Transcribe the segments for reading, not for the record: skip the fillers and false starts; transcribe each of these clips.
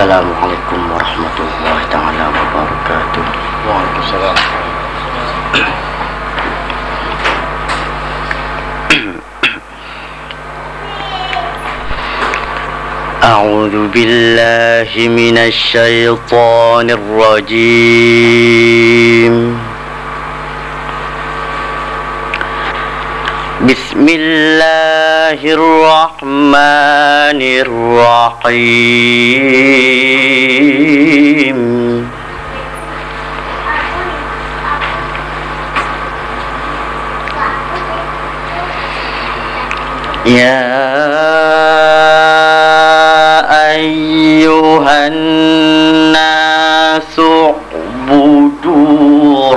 Assalamualaikum warahmatullahi taala wabarakatuh. Waalaikumsalam. A'udzu billahi minasy syaithanir rajim. Bismillahirrahmanirrahim. Ya ayyuhan nasu ubudu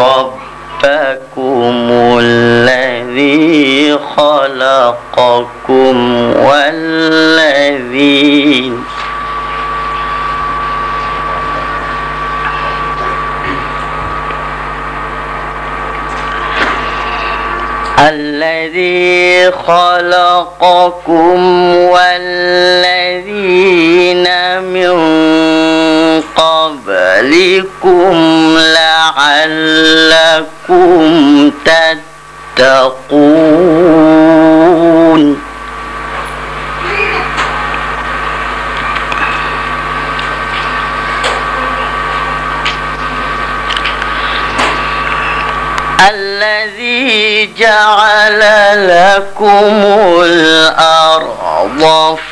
rabbakumul ladzi khalaqakum walladzina الذي خلقكم والذين من قبلكم لعلكم تتقون الذي جعل لكم الأرض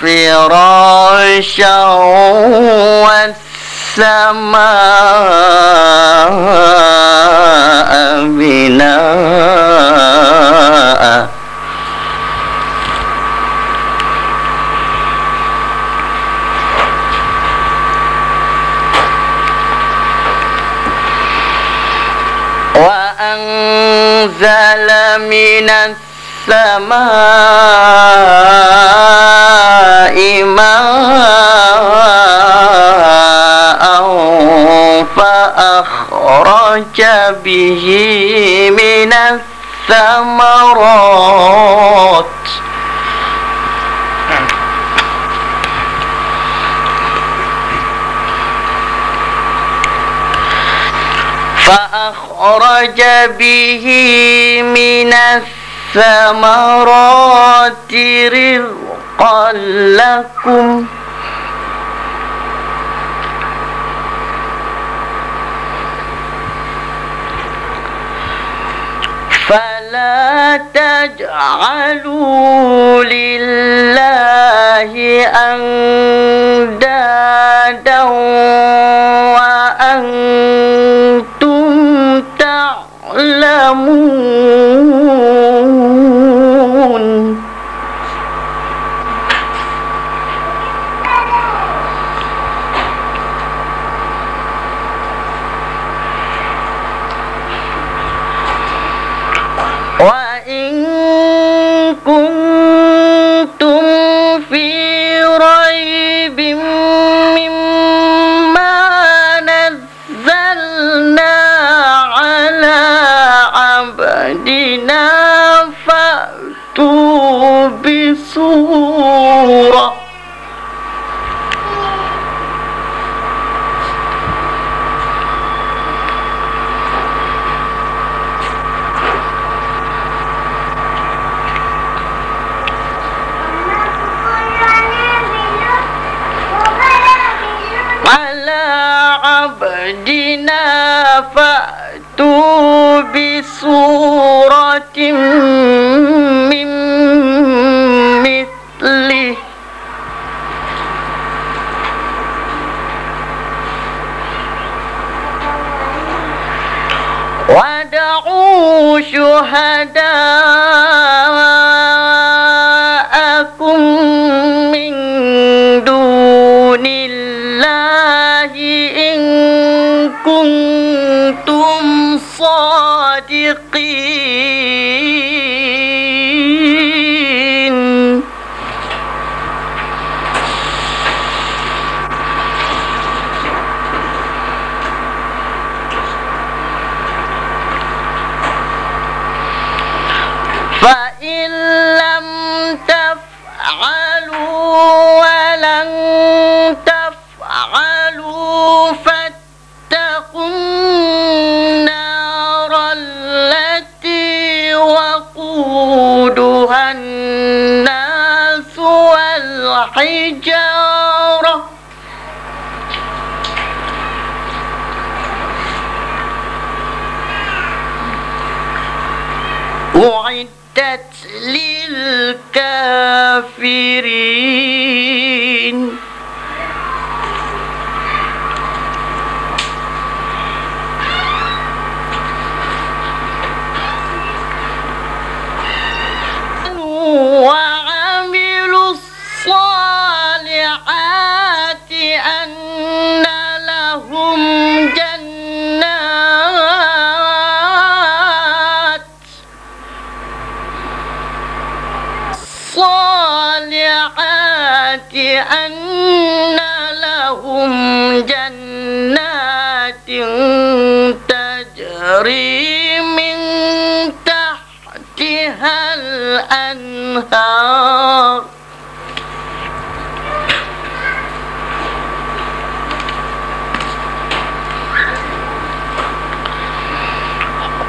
فراشا والسماء بناء وأنزل من السماء ماء فأخرج به من الثمرات فأخرج به من الثمرات رزقا لكم فلا تجعلوا لله أندادا وأنتم تعلمون وإن كنتم في ريب مما نزلنا على عبدنا فأتوا بسورة على عبدنا فأتوا بسورة من مثله وادعوا شهداءكم من دون الله إن كنتم صادقين فإن لم تفعلوا ولن تفعلوا الحجارة أعدت للكافرين وعملوا الصالحات أن لهم جنات الصالحات أن لهم جنات تجري من تحتها الأنهار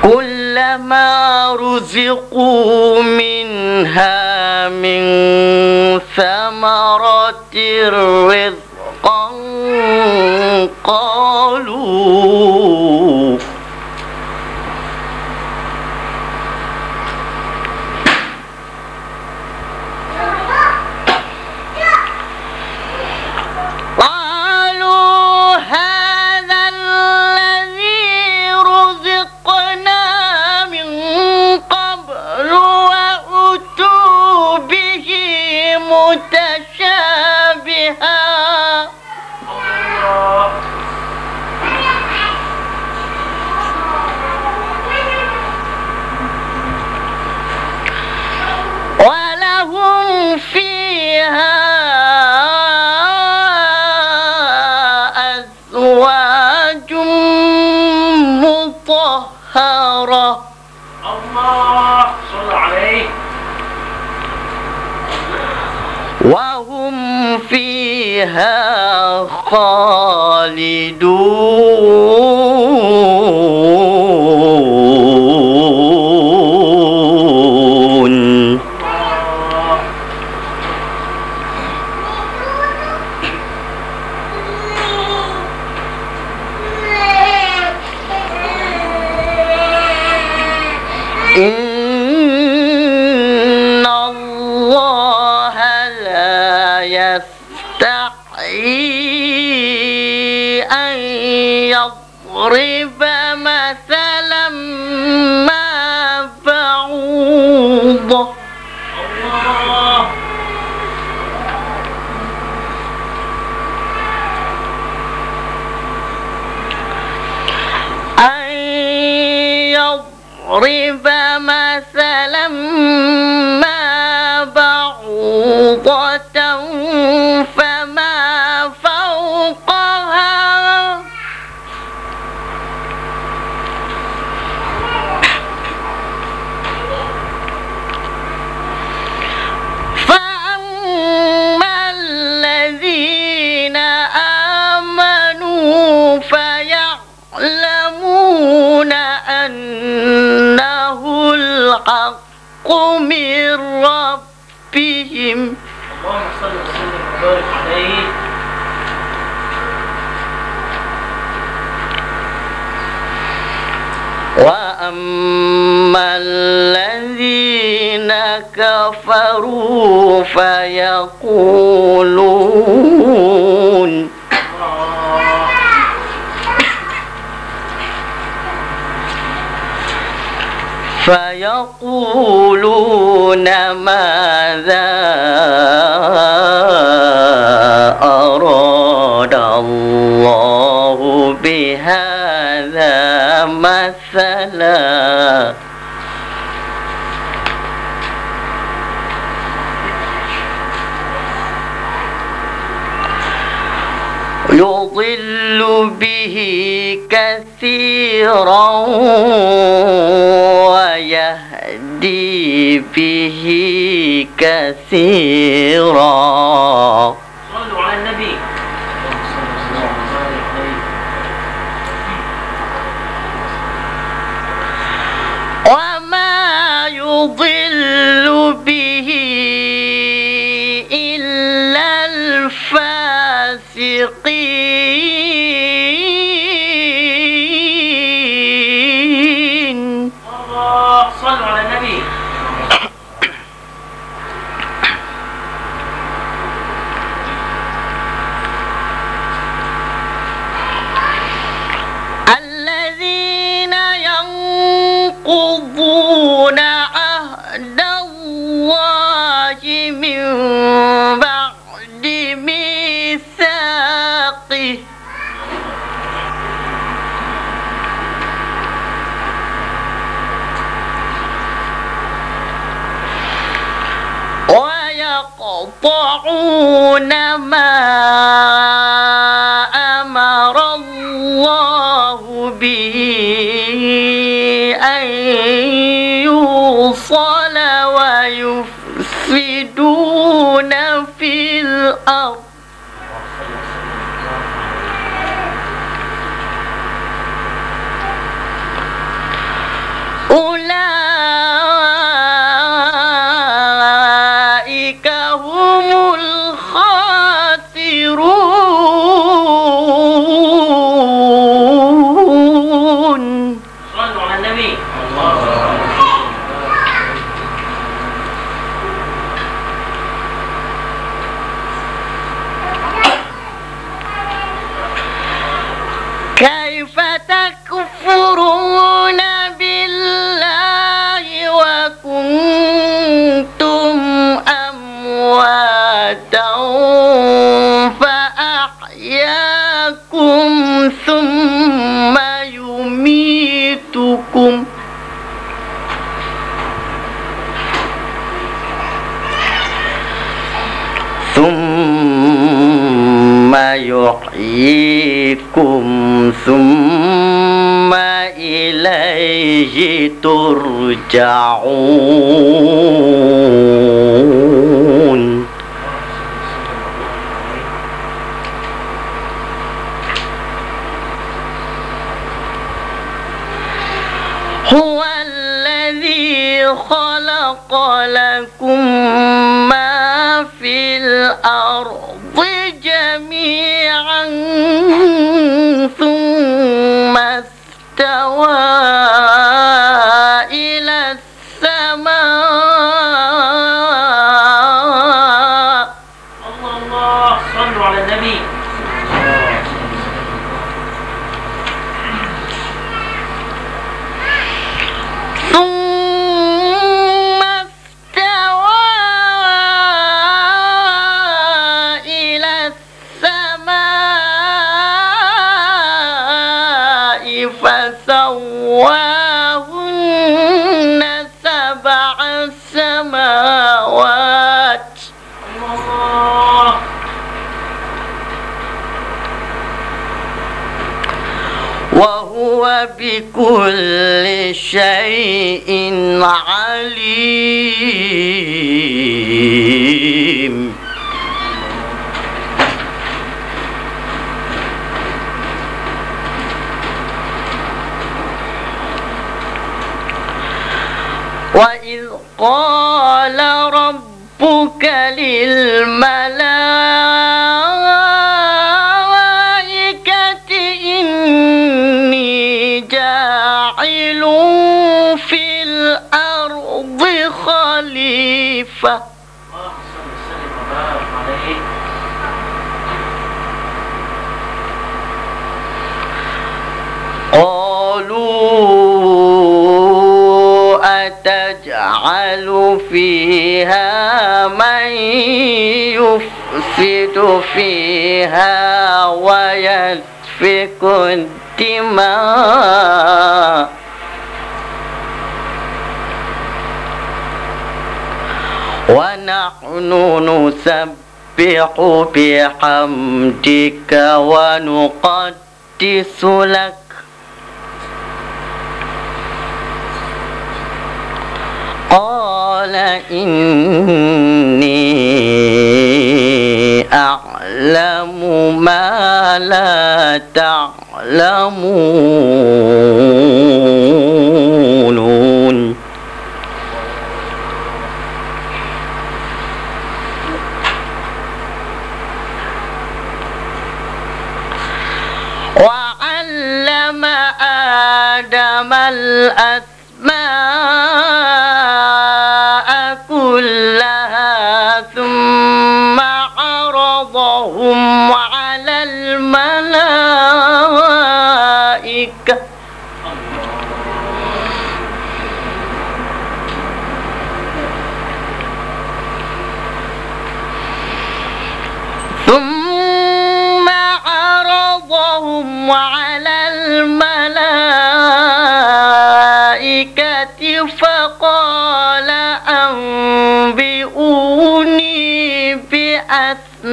كلما رزقوا منها من ثمرة رزقا قالوا هذا الذي رزقنا من قبل وأتوا به متشابها ولهم فيها أزواج مطهرة الله صل عليه وهم فيها خالدون إن الله لا يستحيي أن يضرب مثلا ما بعوضة الله أن يضرب مثلا ما بعوضة فما فوقها فأما الذين آمنوا فيعلمون أنه الحق من ربهم اللهم صل وسلم وبارك عليه وأما الذين كفروا فيقولون ماذا أراد الله بهذا مثلا يضل به كثيرا ويهدي به كثيرا. صلوا على النبي. وما يضل به إلا عهد الله من بعد ميثاقه ويقطعون ما أمر الله به أن يوصل ويفسدون في الأرض أولئك هم الخاسرون. صلوا على النبي. كيف تكفرون بالله وكنتم أمواتا فأحياكم ثم يميتكم ثم يحييكم ثم إليه ترجعون. هو الذي خلق لكم ما في الأرض جميعا ثم استوى إلى السماء. الله صلوا على النبي. ثم استوى إلى السماء فسواهن سبع سماوات الله. وهو بكل شيء عليم. وإذ قال ربك للملائكة إني جاعل في الأرض خليفة صلى وسلم وبارك عليه. قالوا أتجعل فيها من يفسد فيها ويسفك الدماء ونحن نسبح بحمدك ونقدس لك قال إني أعلم ما لا تعلمون. وعلم آدم الأسماء كلها ثم عرضهم على الملائكة عرضهم على الملائكة فقال أنبئوني بأسماء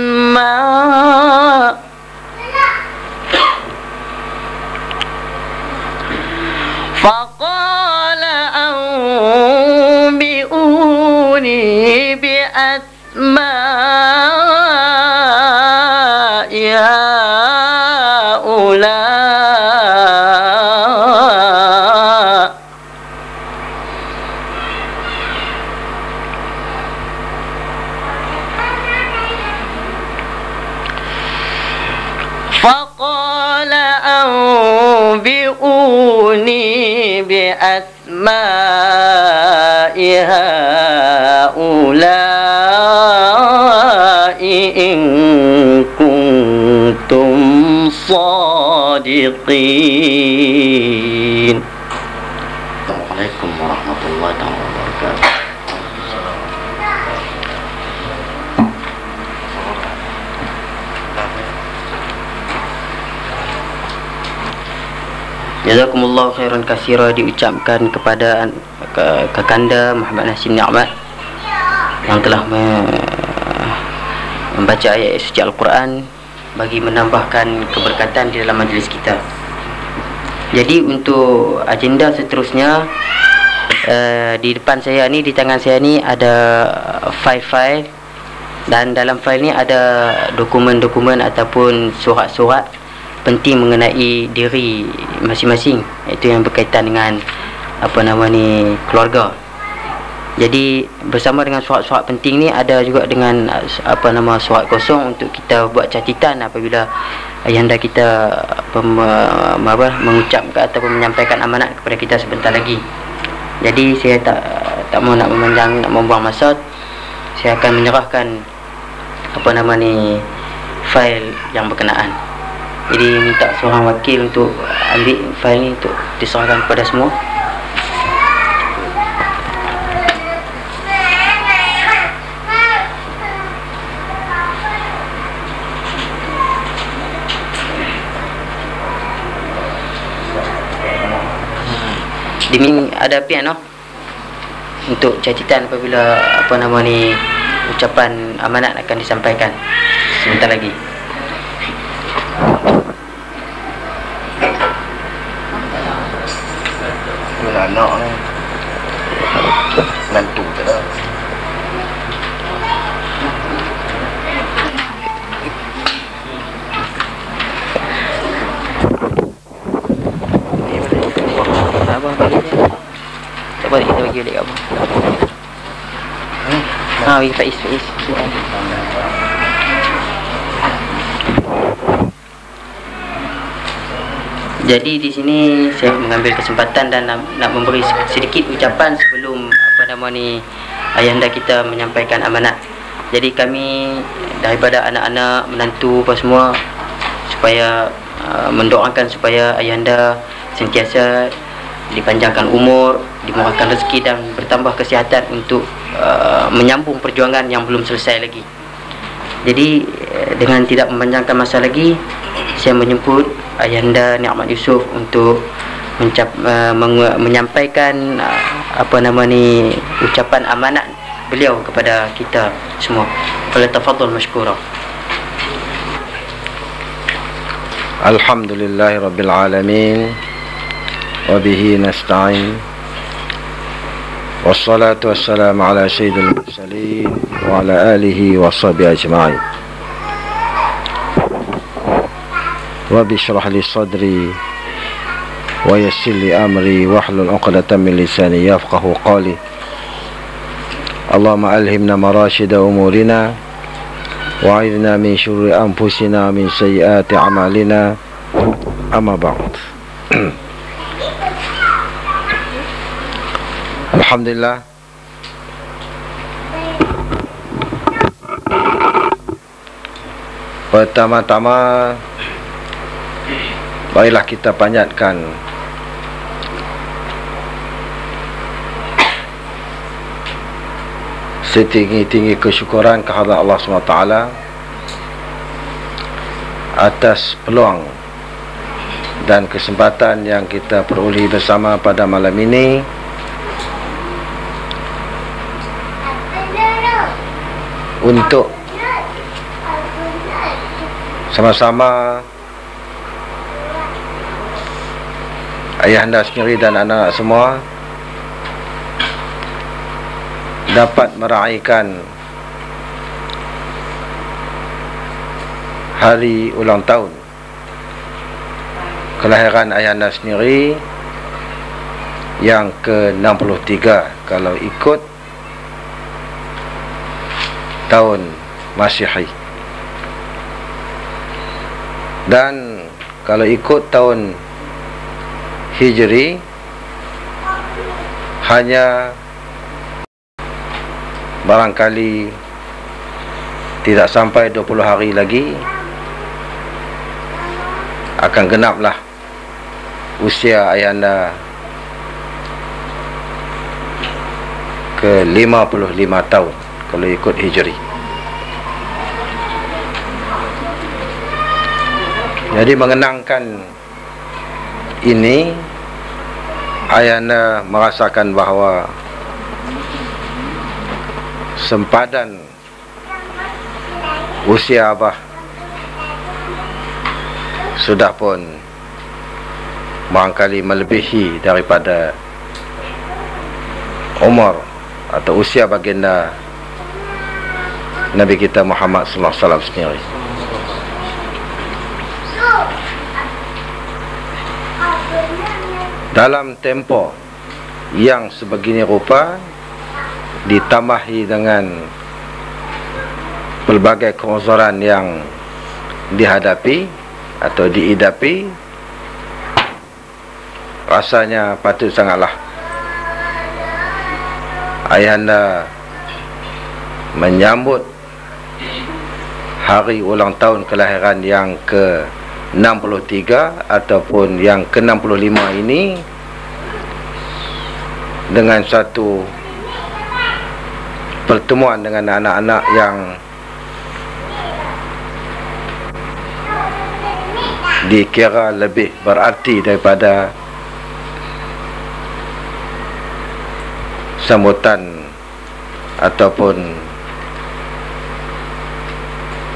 هؤلاء فقال أنبئوني بأسماء هؤلاء إن كنتم صادقين. السلام عليكم ورحمة الله وبركاته. Jazakumullah khairan katsira diucapkan kepada Kakanda Muhammad Hashim Ni'mat yang telah membaca ayat suci Al-Quran bagi menambahkan keberkatan di dalam majlis kita. Jadi untuk agenda seterusnya, di depan saya ni, di tangan saya ni ada file-file, dan dalam file ni ada dokumen-dokumen ataupun surat-surat penting mengenai diri masing-masing, itu yang berkaitan dengan keluarga. Jadi bersama dengan surat-surat penting ni ada juga dengan surat kosong untuk kita buat catatan apabila ayahanda kita mengucapkan ataupun menyampaikan amanat kepada kita sebentar lagi. Jadi saya tak mau nak memanjang, nak membuang masa. Saya akan menyerahkan file yang berkenaan. Jadi minta seorang wakil untuk ambil file ni untuk diserahkan kepada semua. Demi ada piano untuk catatan apabila ucapan amanat akan disampaikan sebentar lagi. Anak ni menantu tak ada. Abang bagi dia. Tak boleh kita bagi balik abang. Bagi Faiz. Jadi di sini saya mengambil kesempatan dan nak memberi sedikit ucapan sebelum ayahanda kita menyampaikan amanat. Jadi kami daripada anak-anak, menantu apa semua, supaya mendoakan supaya ayahanda sentiasa dipanjangkan umur, dimurahkan rezeki dan bertambah kesihatan untuk menyambung perjuangan yang belum selesai lagi. Jadi dengan tidak memanjangkan masa lagi, saya menjemput ayahanda Ni'mat Yusof untuk menyampaikan ucapan amanat beliau kepada kita semua. Falyatafaddal mashkura. Alhamdulillahirabbil alamin wa bihi nasta'in. Wassalatu wassalamu ala sayyidil mursalin wa ala alihi wa sahbihi ajma'in. Rabbi shrah li sadri wa yassir li amri wahlul 'uqdatam min lisani yafqahu qawli. Allahumma alhimna marashida umurina wa 'idna min syururi anfusina min sayyiati a'malina. Amma ba'd. Alhamdulillah, pertama-tama marilah kita panjatkan setinggi-tinggi kesyukuran kehadrat Allah SWT atas peluang dan kesempatan yang kita perolehi bersama pada malam ini untuk sama-sama ayahanda sendiri dan anak-anak semua dapat meraihkan hari ulang tahun kelahiran ayahanda sendiri yang ke-63 kalau ikut tahun Masihi, dan kalau ikut tahun Hijri hanya barangkali tidak sampai 20 hari lagi akan genaplah usia ayahanda ke-55 tahun kalau ikut Hijri. Jadi mengenangkan ini, ayahanda merasakan bahawa sempadan usia abah sudah pun barangkali melebihi daripada umur atau usia baginda Nabi kita Muhammad sallallahu alaihi wasallam sendiri. Dalam tempoh yang sebegini rupa, ditambahi dengan pelbagai keuzuran yang dihadapi atau diidapi, rasanya patut sangatlah ayahanda menyambut hari ulang tahun kelahiran yang ke-63 ataupun yang ke-65 ini dengan satu pertemuan dengan anak-anak yang dikira lebih berarti daripada sambutan ataupun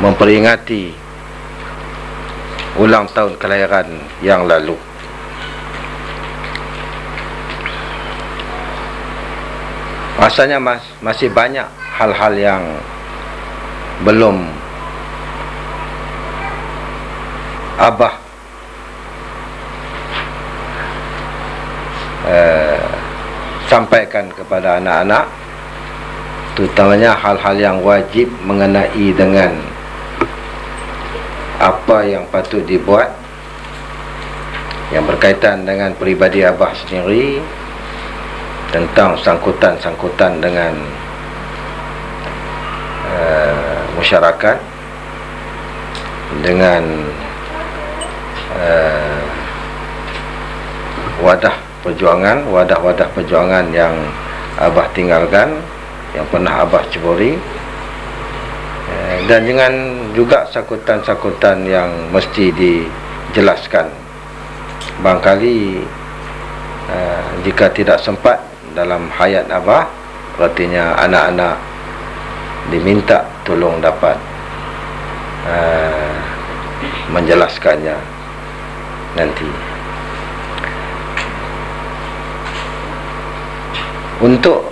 memperingati ulang tahun kelahiran yang lalu. Rasanya masih banyak hal-hal yang belum abah sampaikan kepada anak-anak, terutamanya hal-hal yang wajib mengenai dengan apa yang patut dibuat yang berkaitan dengan peribadi abah sendiri, tentang sangkutan-sangkutan dengan masyarakat, dengan wadah-wadah perjuangan yang abah tinggalkan, yang pernah abah ceburi, dan dengan juga sangkutan-sangkutan yang mesti dijelaskan. Barangkali jika tidak sempat dalam hayat abah, artinya anak-anak diminta tolong dapat menjelaskannya nanti. Untuk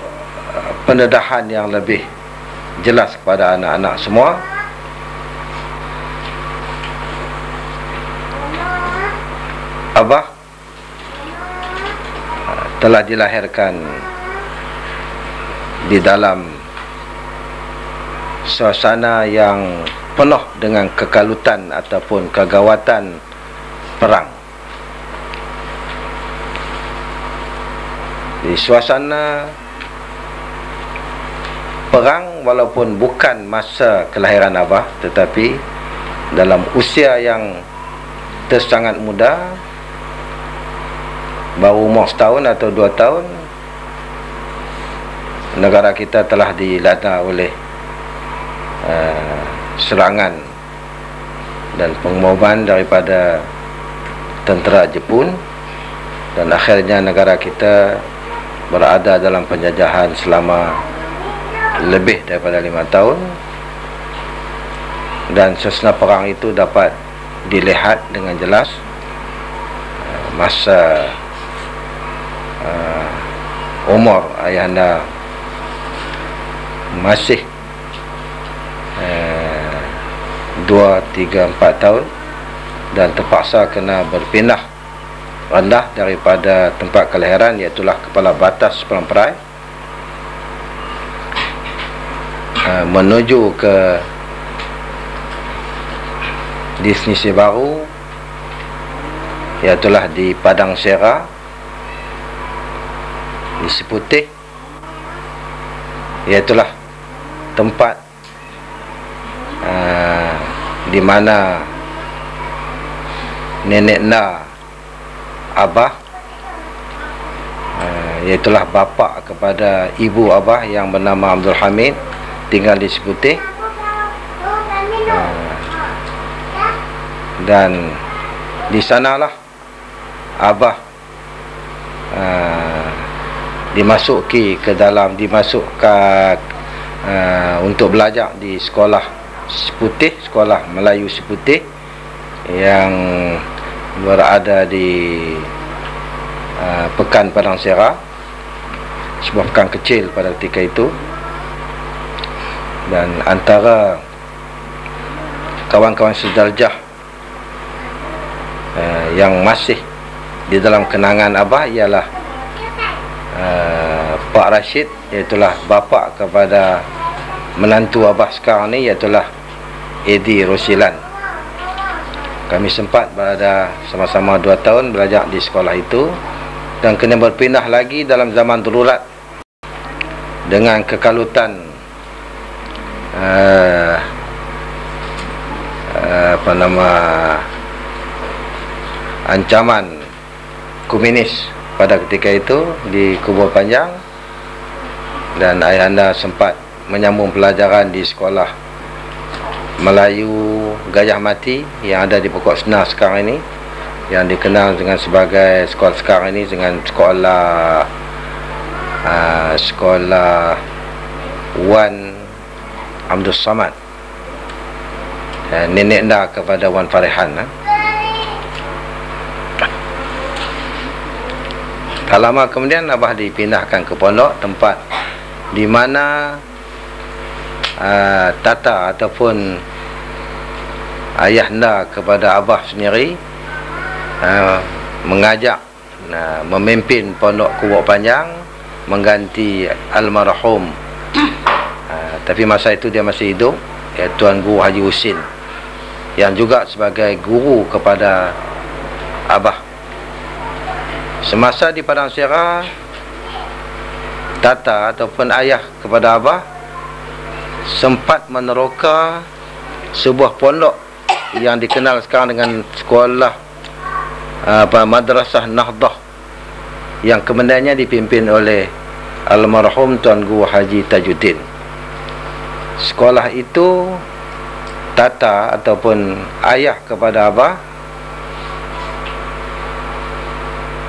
pendedahan yang lebih jelas kepada anak-anak semua, abah telah dilahirkan di dalam suasana yang penuh dengan kekalutan ataupun kegawatan perang. Di suasana perang, walaupun bukan masa kelahiran abah, tetapi dalam usia yang tersangat muda, baru umur setahun atau 2 tahun, negara kita telah dilanda oleh serangan dan pengumuman daripada tentera Jepun, dan akhirnya negara kita berada dalam penjajahan selama lebih daripada 5 tahun. Dan suasana perang itu dapat dilihat dengan jelas masa umur ayahanda masih 2, 3, 4 tahun dan terpaksa kena berpindah rendah daripada tempat kelahiran, iaitulah Kepala Batas Peramperai, menuju ke destinasi baru, iaitulah di Padang Sera, di Seputih, iaitulah tempat di mana nenek Na Abah, iaitulah bapa kepada ibu Abah yang bernama Abdul Hamid, tinggal di Seputih. Dan di sanalah Abah dimasukkan untuk belajar di sekolah Seputih, sekolah Melayu Seputih yang berada di Pekan Padang Sera, sebuah pekan kecil pada ketika itu. Dan antara kawan-kawan sedarjah yang masih di dalam kenangan Abah ialah Pak Rashid, iaitulah bapa kepada menantu Abah sekarang ni, iaitulah Edi Rosilan. Kami sempat berada sama-sama 2 tahun belajar di sekolah itu dan kena berpindah lagi dalam zaman darurat dengan kekalutan ancaman komunis pada ketika itu di Kubur Panjang, dan ayahanda sempat menyambung pelajaran di sekolah Melayu Gajah Mati yang ada di Pokok Senar sekarang ini, yang dikenal dengan sebagai sekolah sekarang ini dengan sekolah Wan Abdul Samad, nenek dah kepada Wan Farihan. Tak lama kemudian Abah dipindahkan ke pondok, tempat di mana tata ataupun ayahanda kepada Abah sendiri mengajak memimpin pondok Kubur Panjang mengganti almarhum, tapi masa itu dia masih hidup, Tuan Guru Haji Husin, yang juga sebagai guru kepada Abah. Semasa di Padang Sera, tata ataupun ayah kepada Abah sempat meneroka sebuah pondok yang dikenal sekarang dengan sekolah Madrasah Nahdah, yang kemudiannya dipimpin oleh almarhum Tuan Guru Haji Tajuddin. Sekolah itu tata ataupun ayah kepada Abah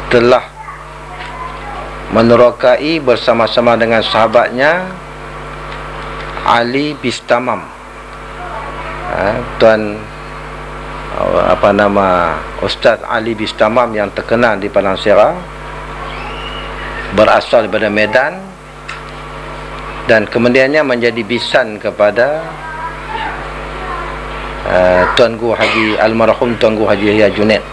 telah menerokai bersama-sama dengan sahabatnya Ali Bistamam, Tuan Ustaz Ali Bistamam yang terkenal di Padang Sera, berasal daripada Medan, dan kemudiannya menjadi bisan kepada Tuan Guru Haji almarhum Tuan Guru Haji Yahya Junaid.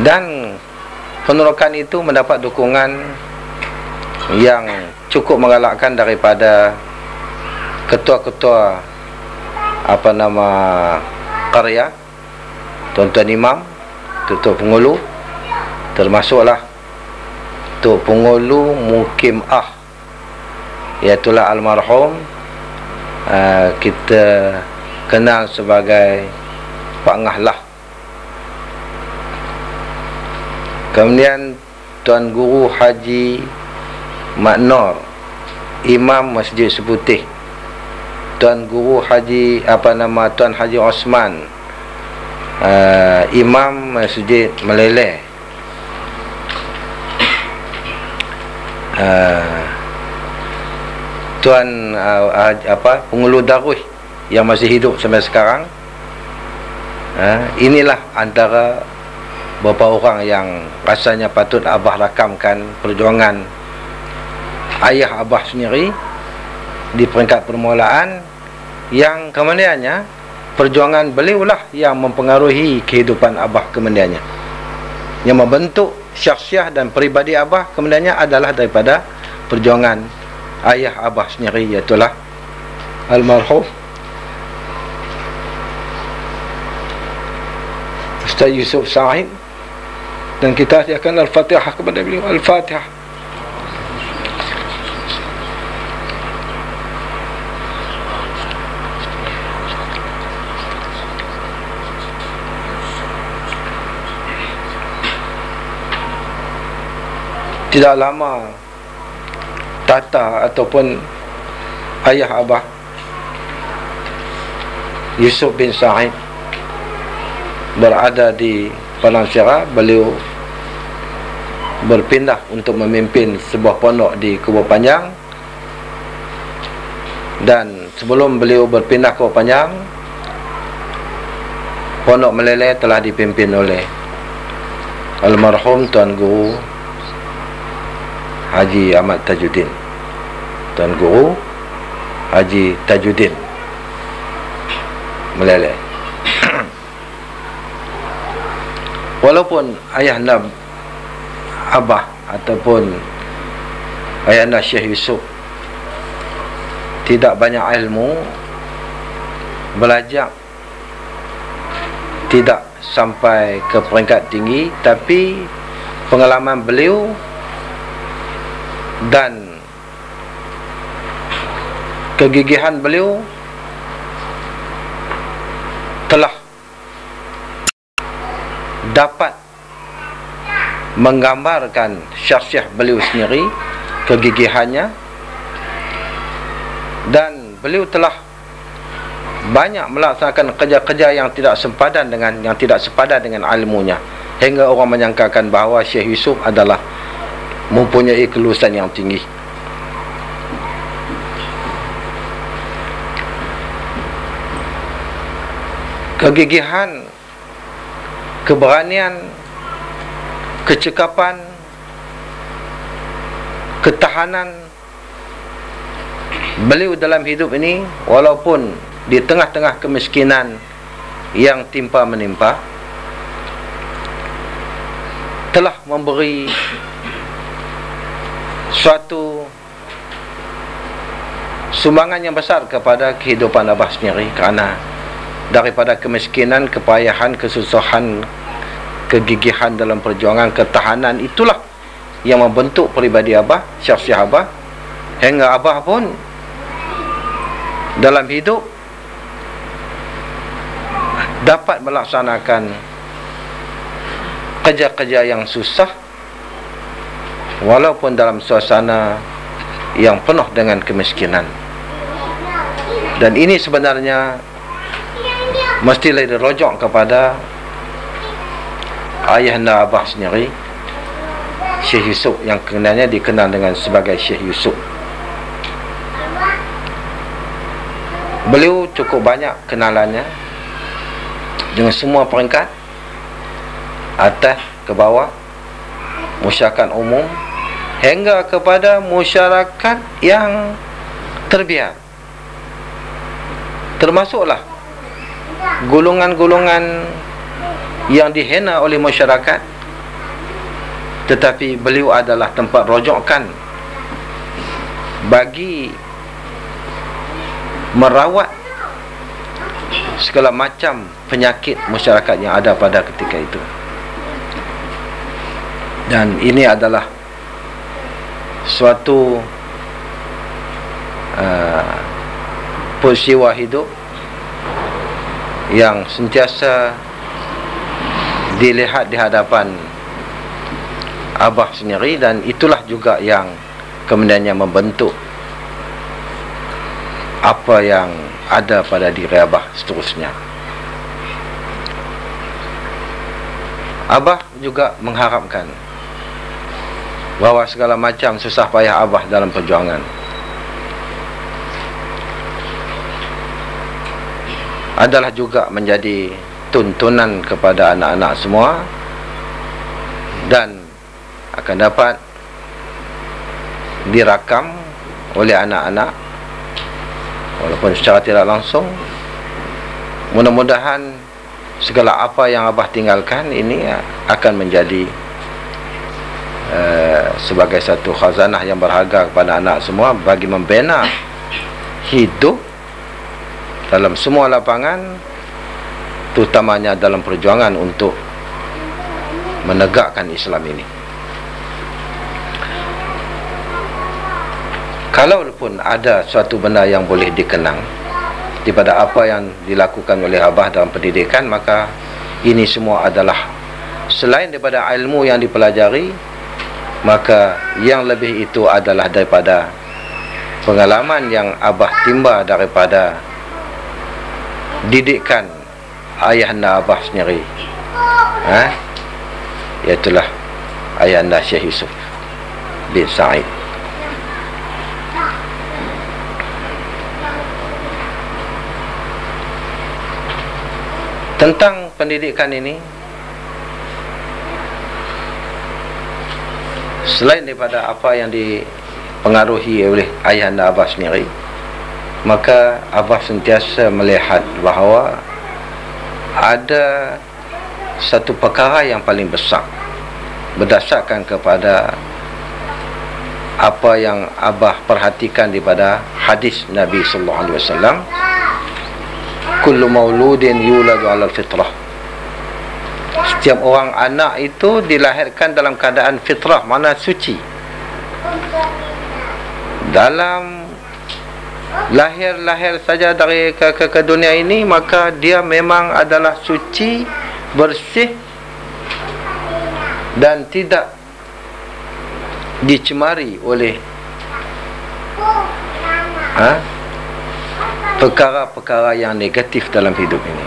Dan penerokan itu mendapat dukungan yang cukup menggalakkan daripada ketua-ketua karya, tuan-tuan imam, ketua pengulu, termasuklah Tok Pengulu Mukim iaitulah almarhum kita kenal sebagai Pak Ngahlah. Kemudian Tuan Guru Haji Mak Nor, Imam Masjid Seputih, Tuan Guru Haji Tuan Haji Osman, Imam Masjid Meleleh, Tuan Pengulu Darus yang masih hidup sampai sekarang. Inilah antara beberapa orang yang rasanya patut Abah rakamkan perjuangan ayah Abah sendiri di peringkat permulaan, yang kemudiannya perjuangan beliaulah yang mempengaruhi kehidupan Abah kemudiannya. Yang membentuk syakhsiah dan peribadi Abah kemudiannya adalah daripada perjuangan ayah Abah sendiri, iaitulah almarhum Ustaz Yusuf Said. Dan kita akan Al-Fatihah kepada beliau. Al-Fatihah. Tidak lama tata ataupun ayah Abah Yusuf bin Said berada di Padang Syirah, beliau berpindah untuk memimpin sebuah pondok di Kubur Panjang. Dan sebelum beliau berpindah ke Kubur Panjang, Pondok Meleleh telah dipimpin oleh almarhum Tuan Guru Haji Ahmad Tajuddin. Tuan Guru Haji Tajuddin Meleleh. Walaupun ayahanda Abah ataupun ayahanda Syekh Yusuf tidak banyak ilmu, belajar tidak sampai ke peringkat tinggi, tapi pengalaman beliau dan kegigihan beliau telah dapat menggambarkan syakhsiah beliau sendiri, kegigihannya, dan beliau telah banyak melaksanakan kerja-kerja yang tidak sepadan dengan ilmunya, hingga orang menyangkakan bahawa Syekh Yusuf adalah mempunyai kelulusan yang tinggi. Kegigihan, keberanian, kecekapan, ketahanan beliau dalam hidup ini, walaupun di tengah-tengah kemiskinan yang timpa menimpa, telah memberi suatu sumbangan yang besar kepada kehidupan Abah sendiri, kerana daripada kemiskinan, kepayahan, kesusahan, kegigihan dalam perjuangan, ketahanan, itulah yang membentuk peribadi Abah, syakhsiah Abah, hingga Abah pun dalam hidup dapat melaksanakan kerja-kerja yang susah walaupun dalam suasana yang penuh dengan kemiskinan. Dan ini sebenarnya mestilah dirujuk kepada ayahanda Abah sendiri, Syekh Yusuf, yang kenalnya dikenal dengan sebagai Syekh Yusuf. Beliau cukup banyak kenalannya dengan semua peringkat, atas ke bawah, masyarakat umum, hingga kepada masyarakat yang terbiar, termasuklah golongan-golongan yang dihina oleh masyarakat, tetapi beliau adalah tempat rujukan bagi merawat segala macam penyakit masyarakat yang ada pada ketika itu. Dan ini adalah suatu peristiwa hidup yang sentiasa dilihat di hadapan Abah sendiri, dan itulah juga yang kemudiannya membentuk apa yang ada pada diri Abah seterusnya. Abah juga mengharapkan bahawa segala macam susah payah Abah dalam perjuangan adalah juga menjadi tuntunan kepada anak-anak semua, dan akan dapat dirakam oleh anak-anak walaupun secara tidak langsung. Mudah-mudahan segala apa yang Abah tinggalkan ini akan menjadi sebagai satu khazanah yang berharga kepada anak semua bagi membina hidup dalam semua lapangan, terutamanya dalam perjuangan untuk menegakkan Islam ini. Kalaupun ada suatu benda yang boleh dikenang daripada apa yang dilakukan oleh Abah dalam pendidikan, maka ini semua adalah selain daripada ilmu yang dipelajari, maka yang lebih itu adalah daripada pengalaman yang Abah timba daripada didikan ayahanda Abah sendiri, iaitulah ayahanda Syekh Yusuf bin Sa'id. Tentang pendidikan ini, selain daripada apa yang dipengaruhi oleh ayahanda Abah sendiri, maka Abah sentiasa melihat bahawa ada satu perkara yang paling besar berdasarkan kepada apa yang Abah perhatikan daripada hadis Nabi sallallahu alaihi wasallam, kullu mauludin yuladu 'alal fitrah. Setiap orang anak itu dilahirkan dalam keadaan fitrah, mana suci. Dalam lahir saja dari ke dunia ini, maka dia memang adalah suci, bersih dan tidak dicemari oleh perkara-perkara yang negatif dalam hidup ini.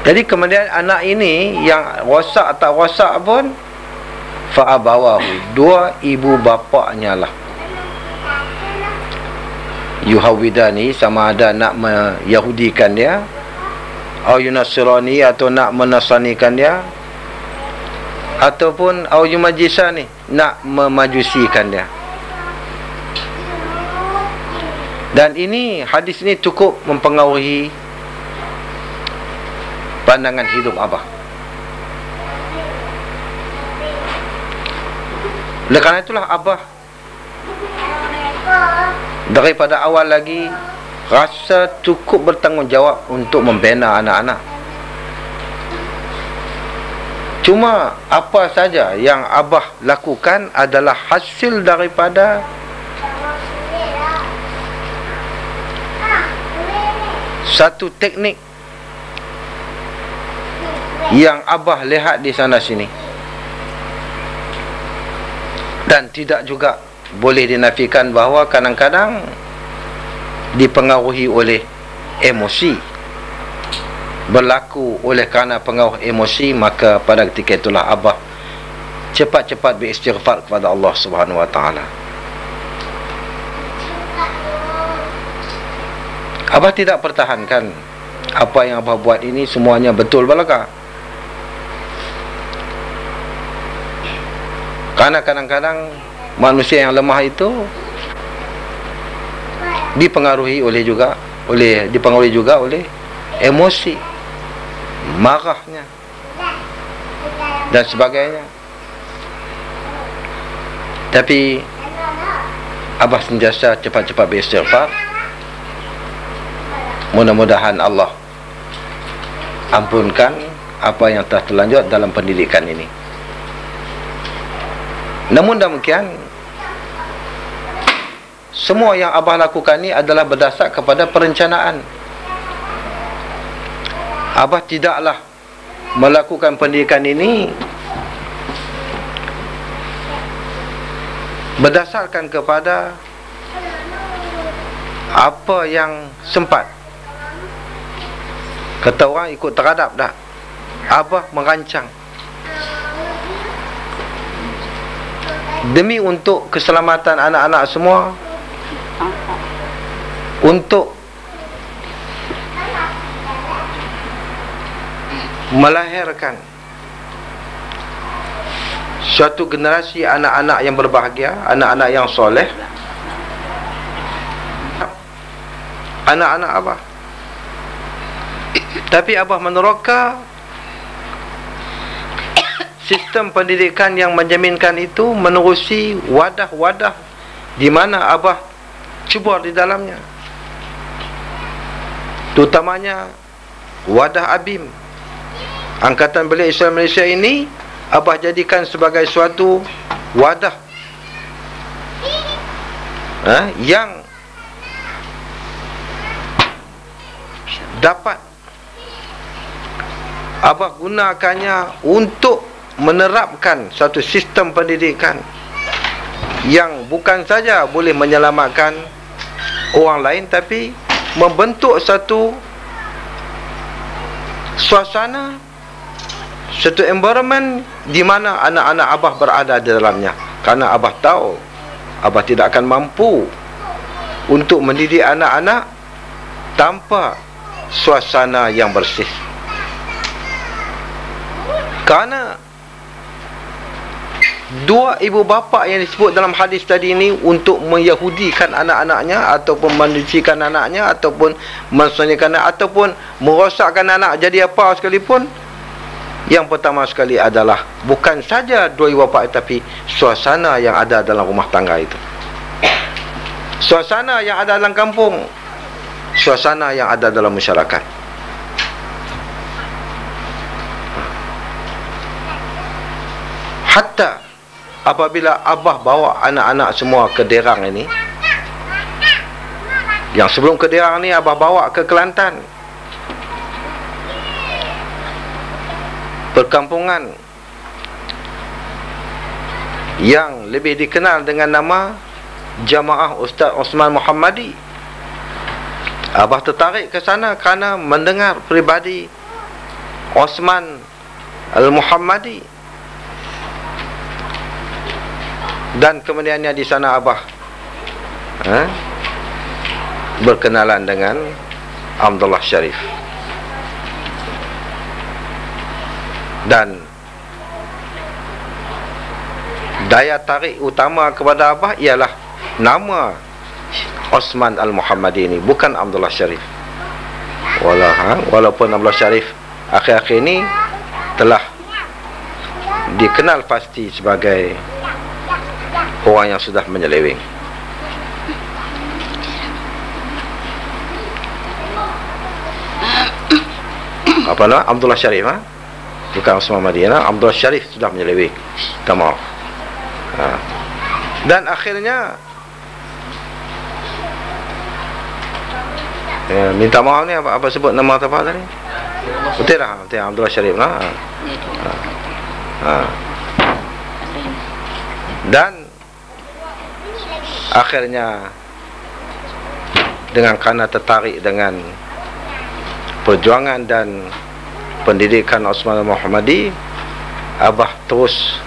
Jadi kemudian anak ini yang rosak tak rosak pun, fa'abawahu, dua ibu bapaknya lah, yuhawidani, sama ada nak meyahudikan dia, au yunasirani, atau nak menasranikan dia, ataupun au yumajisani, nak memajusikan dia. Dan ini, hadis ini cukup mempengaruhi pandangan hidup Abah. Oleh kerana itulah Abah daripada awal lagi rasa cukup bertanggungjawab untuk membina anak-anak. Cuma apa saja yang Abah lakukan adalah hasil daripada satu teknik yang Abah lihat di sana sini, dan tidak juga boleh dinafikan bahawa kadang-kadang dipengaruhi oleh emosi, berlaku oleh kerana pengaruh emosi. Maka pada ketika itulah Abah cepat-cepat beristighfar kepada Allah Subhanahu Wa Taala. Abah tidak pertahankan apa yang Abah buat ini semuanya betul belaka. Karena kadang-kadang manusia yang lemah itu dipengaruhi juga oleh emosi, marahnya dan sebagainya. Tapi Abah sentiasa cepat-cepat beristighfar. Mudah-mudahan Allah ampunkan apa yang telah terlanjur dalam pendidikan ini. Namun demikian, semua yang Abah lakukan ini adalah berdasar kepada perencanaan. Abah tidaklah melakukan pendidikan ini berdasarkan kepada apa yang sempat. Kata orang ikut teradap dah. Abah merancang demi untuk keselamatan anak-anak semua, untuk melahirkan suatu generasi anak-anak yang berbahagia, anak-anak yang soleh, anak-anak Abah. Tapi Abah meneroka sistem pendidikan yang menjaminkan itu menerusi wadah-wadah di mana Abah cubur di dalamnya, terutamanya wadah ABIM, Angkatan Belia Islam Malaysia ini. Abah jadikan sebagai suatu wadah yang dapat Abah gunakannya untuk menerapkan satu sistem pendidikan yang bukan saja boleh menyelamatkan orang lain, tapi membentuk satu suasana, satu environment di mana anak-anak Abah berada di dalamnya. Karena Abah tahu Abah tidak akan mampu untuk mendidik anak-anak tanpa suasana yang bersih. Karena dua ibu bapa yang disebut dalam hadis tadi ini untuk menyahudikan anak-anaknya, ataupun mencucikan anaknya, ataupun mensunyikan anak, ataupun merosakkan anak jadi apa sekalipun, yang pertama sekali adalah bukan saja dua ibu bapa, tapi suasana yang ada dalam rumah tangga itu, suasana yang ada dalam kampung, suasana yang ada dalam masyarakat. Hatta apabila Abah bawa anak-anak semua ke Derang ini, yang sebelum ke Derang ni Abah bawa ke Kelantan, perkampungan yang lebih dikenal dengan nama Jamaah Ustaz Osman Muhammadi. Abah tertarik ke sana kerana mendengar peribadi Osman Al-Muhammadi, dan kemudiannya di sana Abah berkenalan dengan Abdullah Sharif. Dan daya tarik utama kepada Abah ialah nama Osman Al-Muhammadi ini, bukan Abdullah Sharif. Walaupun Abdullah Sharif akhir-akhir ini telah dikenal pasti sebagai orang yang sudah menyeleweng. Apa nama? Abdullah Sharif, bukan Osman Madinah. Abdullah Sharif sudah menyeleweng. Minta maaf. Dan akhirnya minta maaf ni apa sebut nama apa tadi? Betul lah, betul Abdullah Sharif lah. Dan akhirnya dengan kerana tertarik dengan perjuangan dan pendidikan Osman Muhammadi, Abah terus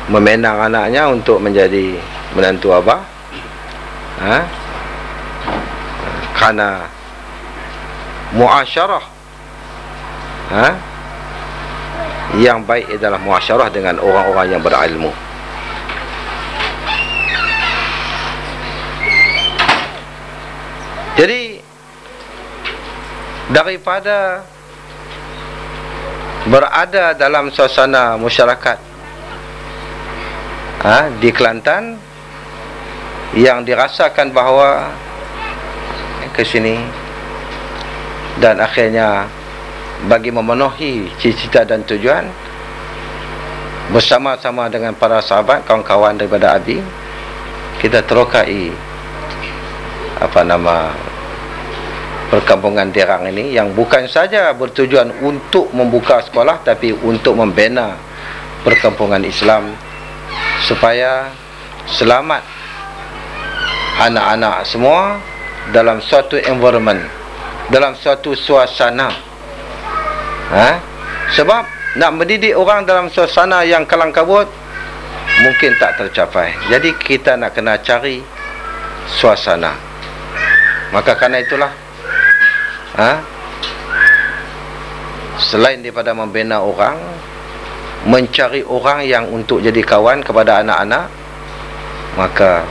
memenang anaknya untuk menjadi menantu Abah, kerana muasyarah yang baik adalah muasyarah dengan orang-orang yang berilmu. Jadi daripada berada dalam suasana masyarakat di Kelantan yang dirasakan bahawa ke sini, dan akhirnya bagi memenuhi cita-cita dan tujuan bersama-sama dengan para sahabat, kawan-kawan daripada Abi, kita terokai perkampungan Derang ini, yang bukan saja bertujuan untuk membuka sekolah, tapi untuk membina perkampungan Islam supaya selamat anak-anak semua dalam suatu environment, dalam suatu suasana. Sebab nak mendidik orang dalam suasana yang kalang kabut mungkin tak tercapai. Jadi kita nak kena cari suasana. Maka kerana itulah selain daripada membina orang, mencari orang yang untuk jadi kawan kepada anak-anak, maka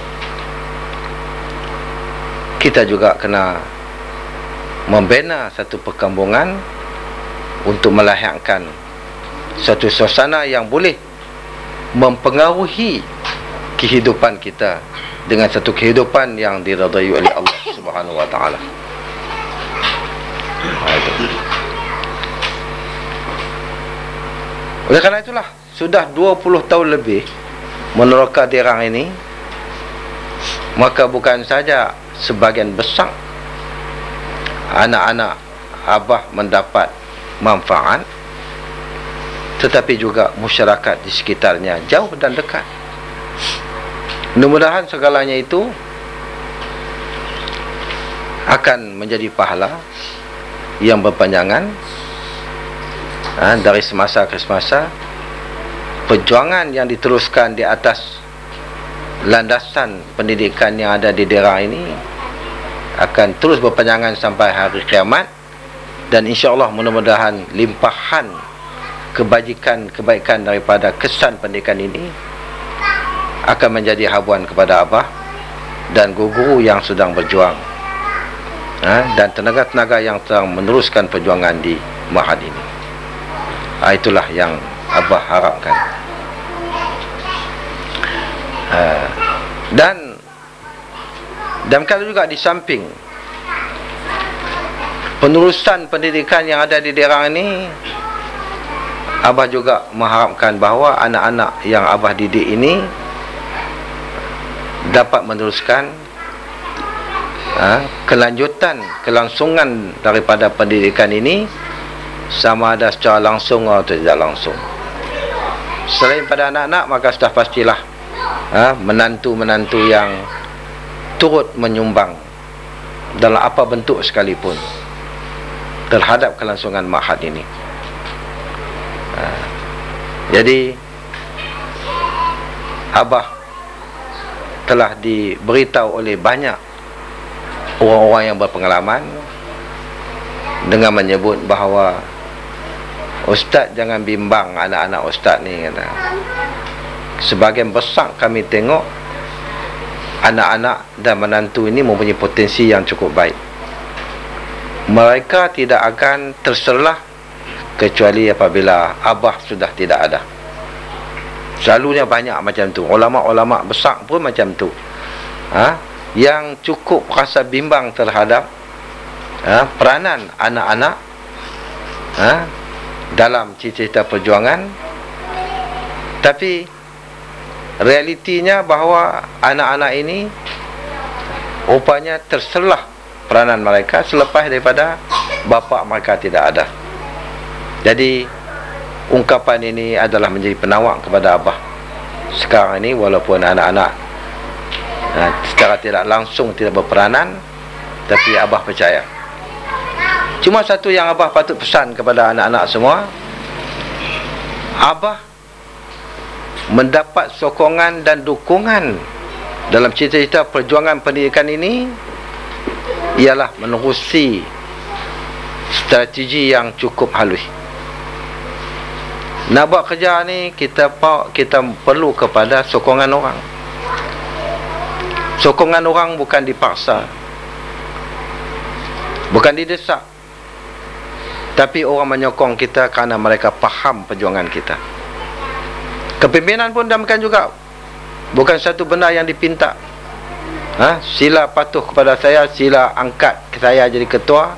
kita juga kena membina satu perkampungan untuk melahirkan satu suasana yang boleh mempengaruhi kehidupan kita dengan satu kehidupan yang diridai oleh Allah Subhanahu wa taala. Oleh kerana itulah sudah 20 tahun lebih meneroka dirang ini, maka bukan saja sebahagian besar anak-anak Abah mendapat manfaat, tetapi juga masyarakat di sekitarnya jauh dan dekat. Mudah-mudahan segalanya itu akan menjadi pahala yang berpanjangan dari semasa ke semasa. Perjuangan yang diteruskan di atas landasan pendidikan yang ada di daerah ini akan terus berpanjangan sampai hari kiamat, dan insya-Allah mudah-mudahan limpahan kebaikan daripada kesan pendidikan ini akan menjadi habuan kepada Abah dan guru-guru yang sedang berjuang, dan tenaga-tenaga yang sedang meneruskan perjuangan di Ma'had ini. Itulah yang Abah harapkan. Dan kalau juga di samping penerusan pendidikan yang ada di daerah ini, Abah juga mengharapkan bahawa anak-anak yang Abah didik ini dapat meneruskan kelangsungan daripada pendidikan ini, sama ada secara langsung atau tidak langsung. Selain pada anak-anak, maka sudah pastilah menantu-menantu yang turut menyumbang dalam apa bentuk sekalipun terhadap kelangsungan Ma'had ini. Jadi Abah telah diberitahu oleh banyak orang-orang yang berpengalaman dengan menyebut bahawa Ustaz jangan bimbang anak-anak Ustaz ni, kata. Sebahagian besar kami tengok anak-anak dan menantu ini mempunyai potensi yang cukup baik. Mereka tidak akan terselah kecuali apabila Abah sudah tidak ada. Selalunya banyak macam tu. Ulama-ulama besar pun macam tu. Yang cukup rasa bimbang terhadap peranan anak-anak dalam cita-cita perjuangan, tapi realitinya bahawa anak-anak ini rupanya terselah peranan mereka selepas daripada bapa mereka tidak ada. Jadi ungkapan ini adalah menjadi penawar kepada Abah sekarang ini, walaupun anak-anak secara tidak langsung tidak berperanan, tapi Abah percaya. Cuma satu yang Abah patut pesan kepada anak-anak semua, Abah mendapat sokongan dan dukungan dalam cita-cita perjuangan pendidikan ini ialah menerusi strategi yang cukup halus. Nak buat kerja ni, kita perlu kepada sokongan orang. Sokongan orang bukan dipaksa, bukan didesak, tapi orang menyokong kita kerana mereka faham perjuangan kita. Kepimpinan pun demikian juga, bukan satu benda yang dipinta. Sila patuh kepada saya, sila angkat saya jadi ketua,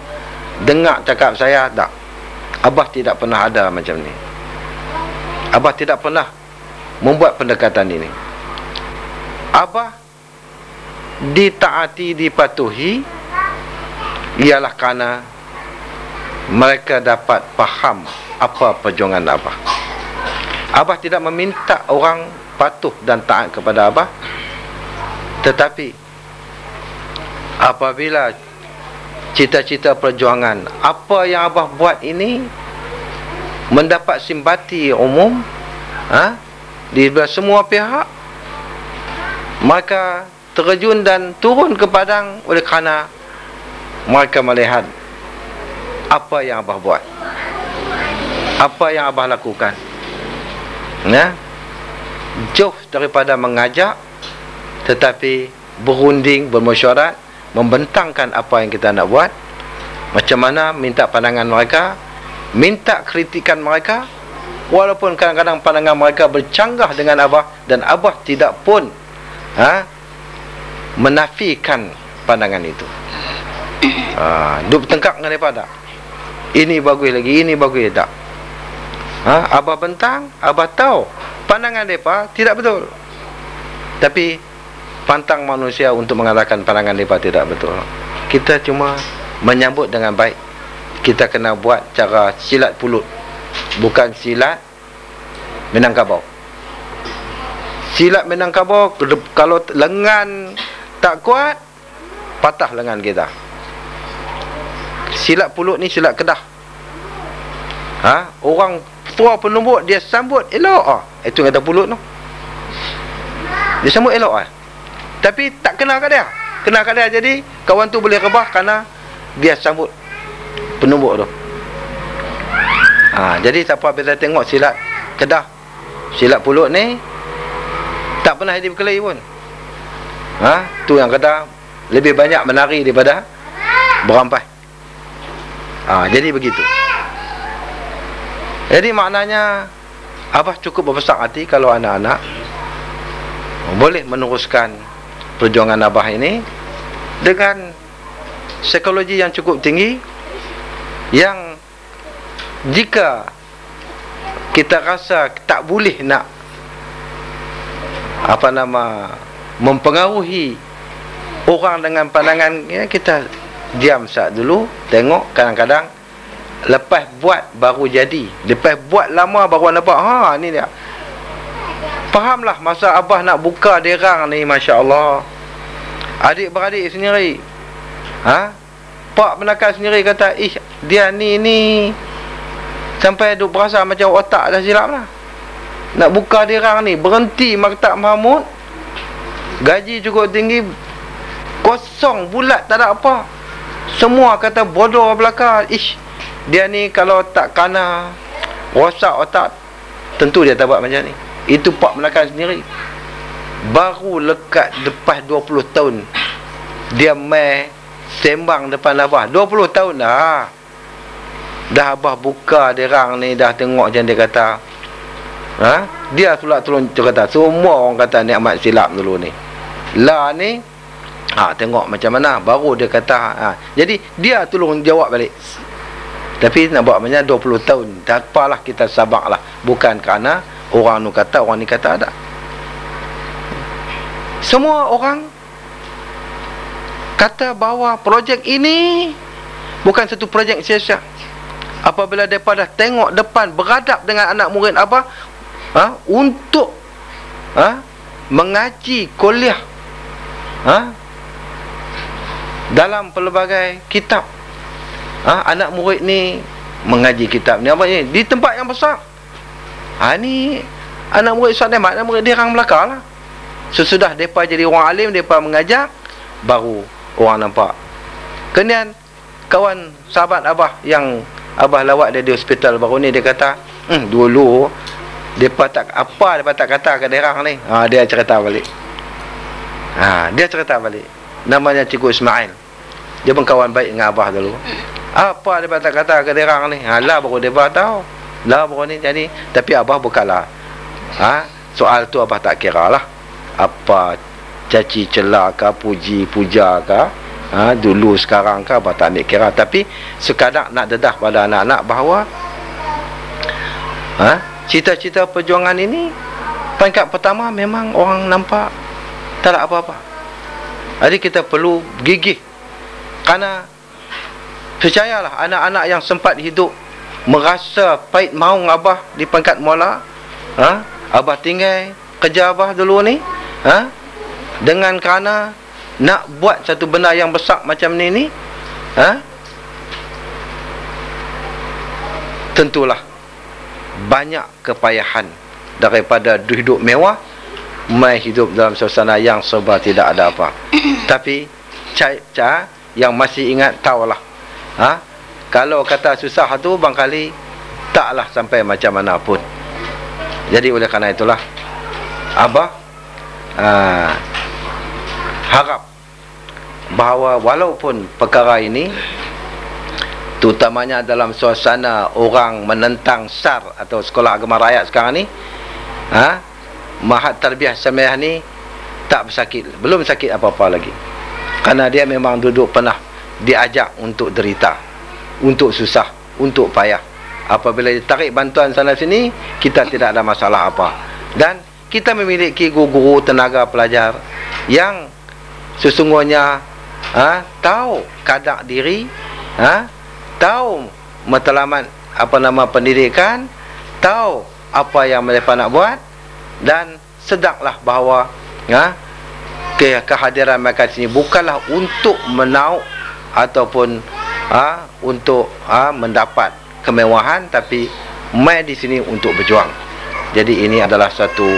dengar cakap saya, tak. Abah tidak pernah ada macam ni. Abah tidak pernah membuat pendekatan ini. Abah ditaati, dipatuhi ialah kerana mereka dapat faham apa perjuangan Abah. Abah tidak meminta orang patuh dan taat kepada Abah. Tetapi apabila cita-cita perjuangan apa yang Abah buat ini mendapat simpati umum, di semua pihak, maka terjun dan turun ke padang oleh kerana mereka melihat apa yang Abah buat, apa yang Abah lakukan. Jauh daripada mengajak, tetapi berunding, bermesyuarat, membentangkan apa yang kita nak buat. Macam mana minta pandangan mereka, minta kritikan mereka, walaupun kadang-kadang pandangan mereka bercanggah dengan Abah, dan Abah tidak pun menafikan pandangan itu. Duk bertengkak dengan mereka tak? Ini bagus lagi, ini bagus tak? Abah bentang, Abah tahu pandangan mereka tidak betul, tapi pantang manusia untuk mengatakan pandangan mereka tidak betul. Kita cuma menyambut dengan baik. Kita kena buat cara silat pulut, bukan silat Minangkabau. Silat Minangkabau, kalau lengan tak kuat, patah lengan kita. Silat pulut ni silat Kedah. Orang tua penumbuk dia sambut elok. Itu kata pulut tu. Dia sambut elok tapi tak kena kat dia. Kena kat dia, jadi kawan tu boleh rebah kerana dia sambut penumbuk tu. Jadi siapa bila tengok silat Kedah, silat pulut ni tak pernah dia berkelahi pun. Tu yang kata lebih banyak menari daripada berampai. Jadi begitu. Jadi maknanya Abah cukup berbesar hati kalau anak-anak boleh meneruskan perjuangan Abah ini dengan psikologi yang cukup tinggi, yang jika kita rasa tak boleh nak mempengaruhi orang dengan pandangan, kita diam saat dulu, tengok. Kadang-kadang lepas buat baru jadi, lepas buat lama baru nampak ni dia. Fahamlah masa Abah nak buka derang ni, Masya Allah, adik-beradik sendiri, pak menakan sendiri kata, dia ni sampai duk berasa macam otak dah silap lah. Nak buka derang ni, berhenti Maktab Mahmud, gaji cukup tinggi, kosong, bulat, tak ada apa. Semua kata bodoh belakang. Dia ni kalau tak kena rosak otak, tentu dia tak buat macam ni. Itu Pak Melaka sendiri. Baru lekat lepas 20 tahun dia mai sembang depan Abah. 20 tahun dah. Dah Abah buka derang ni, dah tengok macam dia kata. Dia tolong kata, semua orang kata ni amat silap dulu ni. Lah ni, tengok macam mana, baru dia kata. Jadi dia tolong jawab balik. Tapi nak buat macam 20 tahun, tak apalah, kita sabarlah. Bukan kerana orang ni kata, orang ni kata ada. Semua orang kata bahawa projek ini bukan satu projek sia-sia. Apabila mereka dah tengok depan, beradab dengan anak murid Abah, untuk mengaji kuliah dalam pelbagai kitab. Anak murid ni mengaji kitab ni apa ni di tempat yang besar. Ni anak murid Ustaz Nemat, anak murid derang Melaka lah. Sesudah mereka jadi orang alim, mereka mengajak, baru orang nampak. Kemudian kawan sahabat Abah yang Abah lawat dia di hospital baru ni, dia kata, dulu mereka tak apa, mereka tak kata ke derang ni. Dia cerita balik. Dia cerita balik. Namanya Cikgu Ismail. Dia pun kawan baik dengan Abah dulu. Apa dia tak kata ke derang ni? Lah baru dia tahu. Lah baru ni jadi. Tapi Abah bukanlah. Soal tu Abah tak kira lah. Apa caci celak ke, puji puja ke, dulu sekarang ke, Abah tak ambil kira. Tapi sekadar nak dedah pada anak-anak bahawa cita-cita perjuangan ini peringkat pertama memang orang nampak tak ada apa-apa. Jadi kita perlu gigih. Kerana percayalah, anak-anak yang sempat hidup merasa pahit maung Abah di pangkat mula, Abah tinggal kerja Abah dulu ni, dengan kerana nak buat satu benda yang besar macam ni, tentulah banyak kepayahan daripada hidup mewah, mai hidup dalam suasana yang serba tidak ada apa. Tapi yang masih ingat tahulah, kalau kata susah tu bangkali taklah sampai macam mana pun. Jadi oleh kerana itulah Abah harap bahawa walaupun perkara ini terutamanya dalam suasana orang menentang SAR atau Sekolah Agama Rakyat sekarang ni, Mahat Tarbiyah Samiah ni tak bersakit, belum sakit apa-apa lagi. Kerana dia memang duduk pernah diajak untuk derita, untuk susah, untuk payah. Apabila ditarik bantuan sana sini, kita tidak ada masalah apa. Dan kita memiliki guru-guru tenaga pelajar yang sesungguhnya tahu kadar diri, tahu matlamat pendidikan, tahu apa yang mereka nak buat, dan sedanglah bahawa kehadiran mereka di sini bukanlah untuk menauk ataupun untuk mendapat kemewahan, tapi mai di sini untuk berjuang. Jadi ini adalah satu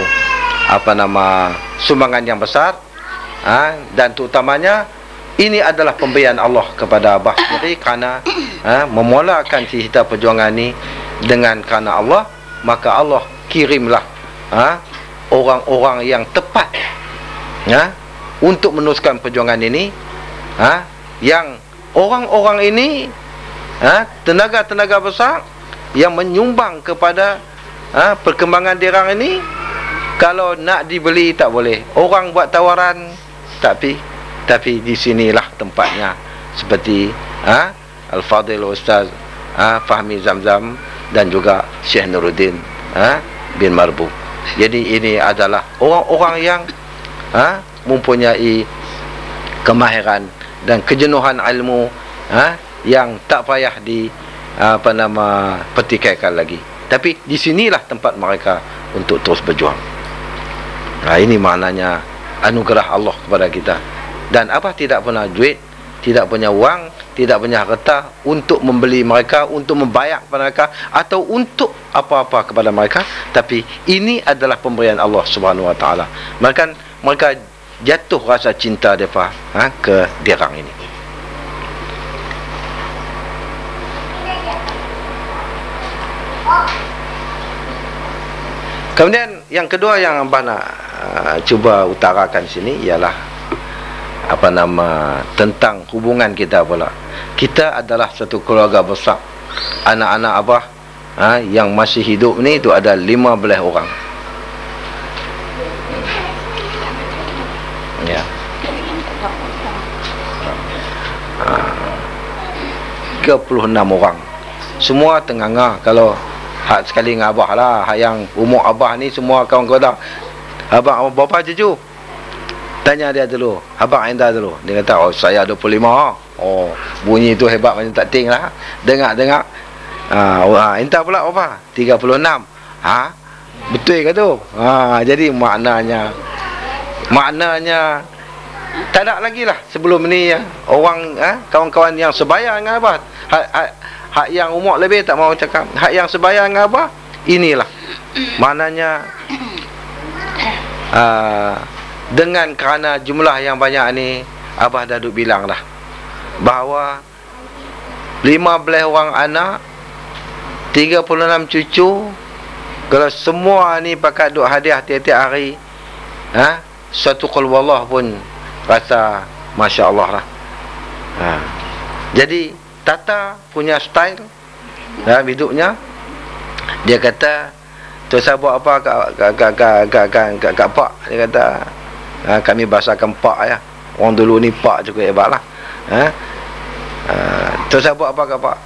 sumbangan yang besar, dan terutamanya ini adalah pemberian Allah kepada Abah sendiri kerana memulakan cerita perjuangan ini dengan kerana Allah, maka Allah kirimlah orang-orang yang tepat untuk meneruskan perjuangan ini, yang orang-orang ini tenaga-tenaga besar yang menyumbang kepada perkembangan dirang ini. Kalau nak dibeli tak boleh, orang buat tawaran, tapi di sinilah tempatnya, seperti Al-Fadhil Ustaz Fahmi Zamzam dan juga Syekh Nuruddin bin Marbu. Jadi ini adalah orang-orang yang mempunyai kemahiran dan kejenuhan ilmu yang tak payah petikaikan lagi. Tapi di sinilah tempat mereka untuk terus berjuang. Ini maknanya anugerah Allah kepada kita. Dan Abah tidak pernah duit, tidak punya wang, tidak punya harta untuk membeli mereka, untuk membayar kepada mereka, atau untuk apa-apa kepada mereka. Tapi ini adalah pemberian Allah Subhanahu Wa Taala. Mereka jatuh rasa cinta mereka ke dirang ini. Kemudian yang kedua yang Abah nak cuba utarakan sini ialah tentang hubungan kita pula. Kita adalah satu keluarga besar. Anak-anak Abah yang masih hidup ni itu ada 15 orang. Ya. 36 orang. Semua tengah-tengah. Kalau hak sekali dengan Abah lah, hak yang umur Abah ni semua kawan-kawan dah. Abang berapa cucu? Tanya dia dulu. Abang anda dulu. Dia kata, oh saya 25. Oh, bunyi tu hebat macam tak ting lah. Dengar. Enta pula apa? 36. Betul ke tu? Jadi maknanya tak ada lagi lah sebelum ni orang kawan-kawan yang sebaya dengan Abah. Hak yang umur lebih tak mau cakap. Hak yang sebaya dengan Abah, inilah. Maknanya dengan kerana jumlah yang banyak ni, Abah dah duk bilang dah bahawa 15 orang anak, 36 cucu. Kalau semua ni pakat duk hadiah tiap-tiap hari, suatu qul wallah pun rasa Masya Allah lah. Jadi Tata punya style hidupnya. Dia kata, tu saya buat apa kat Pak. Dia kata, kami bahasakan Pak ya. Orang dulu ni Pak cukup hebat lah. Tu saya buat apa kat Pak.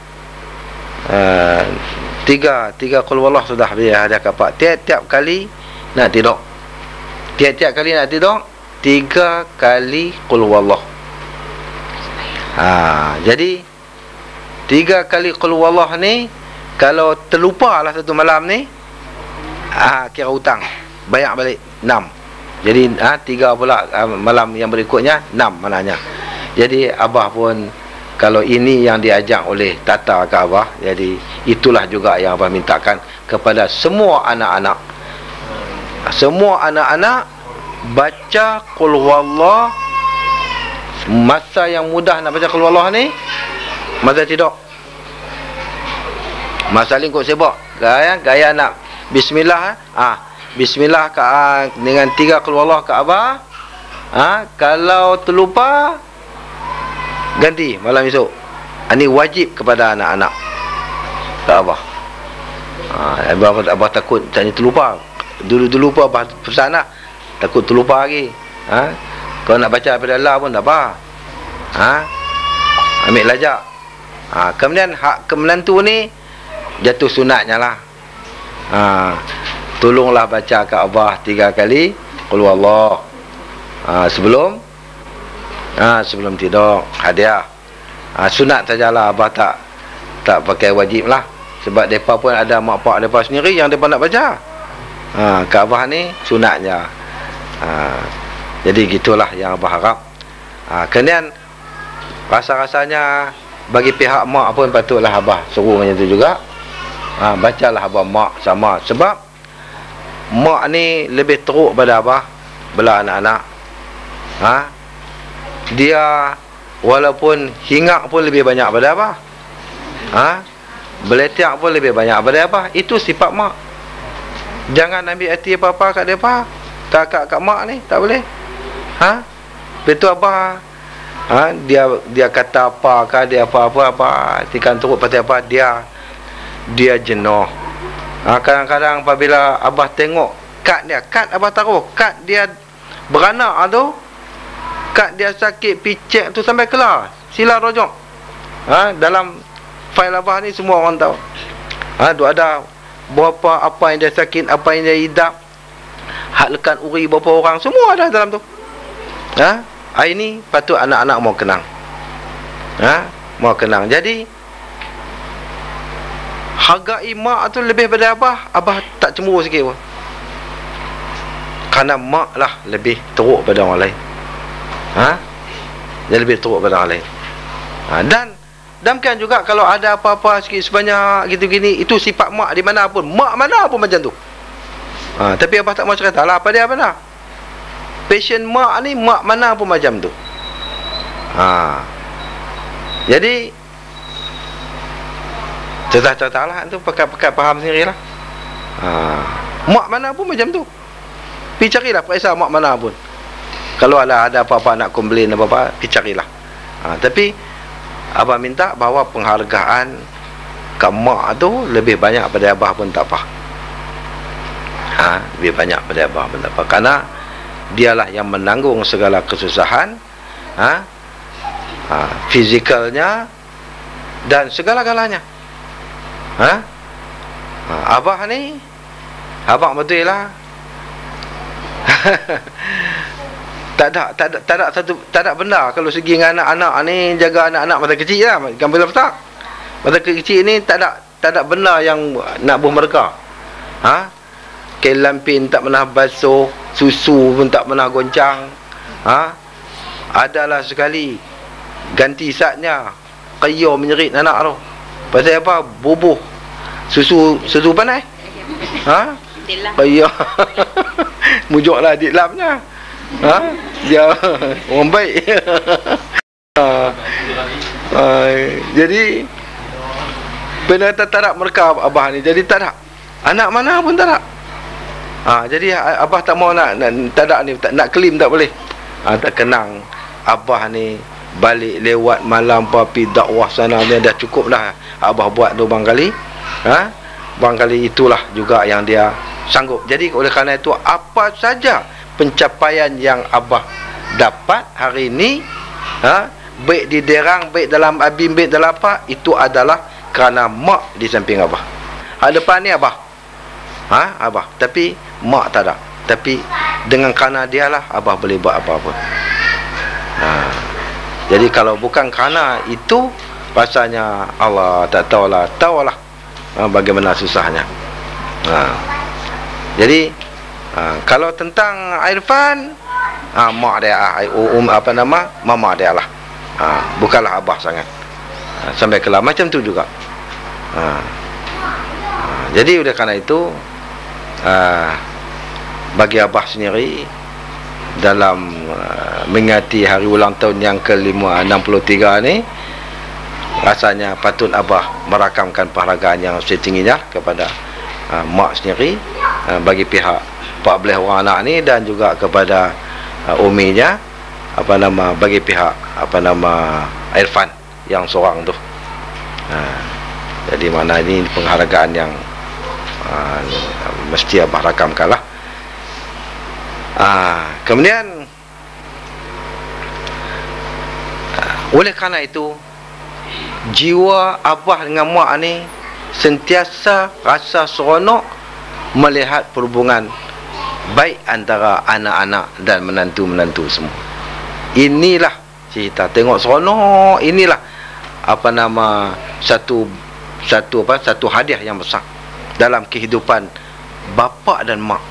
Tiga qul wallah sudah dia ada kat Pak. Tiap-tiap kali nak tidur, 3 kali qul wallah. Jadi 3 kali qul wallah ni, kalau terlupa lah satu malam ni, kira hutang, bayar balik. 6. Jadi 3 pula malam yang berikutnya 6 maknanya. Jadi abah pun kalau ini yang diajak oleh tata ke abah, jadi itulah juga yang abah mintakan kepada semua anak-anak. Semua anak-anak baca qul huwallah. Masa yang mudah nak baca qul huwallah ni masa tidur. Masa lingkup sebab gaya nak bismillah, bismillah dengan 3 qul huwallah ke abah. Kalau terlupa ganti malam esok. Ini wajib kepada anak-anak ke abah. Abah takut tanya terlupa. Dulu abah pesan lah, takut terlupa lagi. Kalau nak baca daripada Allah pun tak apa. Ambil lajak. Kemudian hak kemenantu ni jatuh sunatnya lah. Tolonglah baca ke abah 3 kali qul huwallah sebelum tidur, hadiah. Sunat sajalah, abah tak pakai wajib lah. Sebab mereka pun ada mak pak mereka sendiri yang mereka nak baca. Ke abah ni sunatnya. Jadi gitulah yang abah harap. Kemudian rasa-rasanya bagi pihak mak pun patutlah abah suruh macam tu juga. Bacalah abah mak sama. Sebab mak ni lebih teruk pada abah belah anak-anak. Dia walaupun hingak pun lebih banyak pada abah. Beletiak pun lebih banyak pada abah. Itu sifat mak. Jangan ambil hati apa-apa kat mereka. Kakak mak ni tak boleh. Betul abah. Dia kata apa ke, dia apa tikan teruk pasal apa, dia jenuh. Kadang-kadang apabila abah tengok kad abah taruh kad dia beranak tu, kad dia sakit picek tu sampai kelas, sila rojok. Dalam fail abah ni semua orang tahu. Tu ada berapa apa yang dia sakit, apa yang dia hidap, hak lekat uri berapa orang, semua ada dalam tu. Ini patut anak-anak mau kenang. Mau kenang. Jadi hargai mak tu lebih pada abah tak cemburu sikit pun. Kerana mak lah lebih teruk pada orang lain. Dia lebih teruk pada orang lain. Dan kan juga kalau ada apa-apa sikit sebanyak gitu-gini, itu sifat mak di mana pun. Mak mana pun macam tu. Tapi abah tak mau cerita lah apa dia benar. Passion mak ni, mak mana pun macam tu. Jadi cerita-cerita lah tu, pakai faham sendiri lah. Mak mana pun macam tu. Pergi carilah, periksa mak mana pun. Kalau ada apa-apa nak komplain apa-apa, pergi carilah. Tapi abah minta bahawa penghargaan kat mak tu lebih banyak pada abah pun tak apa. Lebih banyak pada abah pun tak apa. Kerana dialah yang menanggung segala kesusahan, fizikalnya dan segala-galanya. Abah ni, abang betul lah. tak ada benda kalau segi dengan anak-anak ni, jaga anak-anak masa kecil lah, kan bila besar. Masa kecil ni tak ada benda yang nak buh mereka. Kain lampin tak pernah basuh, susu pun tak pernah goncang. Adalah sekali ganti satnya, kaya menyerit anak tu. Pasal apa? Bubuh susu panas. Kaya. Mujuklah adik lapnya. Dia orang baik. Jadi benda tak ada mereka abah ni. Jadi tak ada. Anak mana pun tak ada. Jadi abah tak mau nak tak ada ni, nak claim tak boleh. Tak kenang abah ni balik lewat malam papi dakwah sana dia dah cukup dah abah buat tu barangkali. Barangkali itulah juga yang dia sanggup. Jadi oleh kerana itu, apa saja pencapaian yang abah dapat hari ini, baik di derang, baik dalam abim, baik dalam apa, itu adalah kerana mak di samping abah. Depan ni abah, abah, tapi mak tak ada. Tapi dengan kerana dia lah abah boleh buat apa-apa. Jadi kalau bukan kerana itu, rasanya Allah tak tahulah bagaimana susahnya. Jadi Kalau tentang Irfan, mak dia mama dia lah. Bukanlah abah sangat. Sampai kelah macam tu juga. Jadi oleh kerana itu, bagi abah sendiri dalam mengingati hari ulang tahun yang ke-63 ni, rasanya patut abah merakamkan penghargaan yang setingginya kepada mak sendiri, bagi pihak 14 orang anak ni, dan juga kepada uminya, bagi pihak Irfan yang seorang tu. Jadi mana ini penghargaan yang mesti abah rakamkan lah. Kemudian oleh kerana itu, jiwa abah dengan mak ni sentiasa rasa seronok melihat perhubungan baik antara anak-anak dan menantu-menantu semua. Inilah cerita, tengok seronok. Inilah satu hadiah yang besar dalam kehidupan bapa dan mak.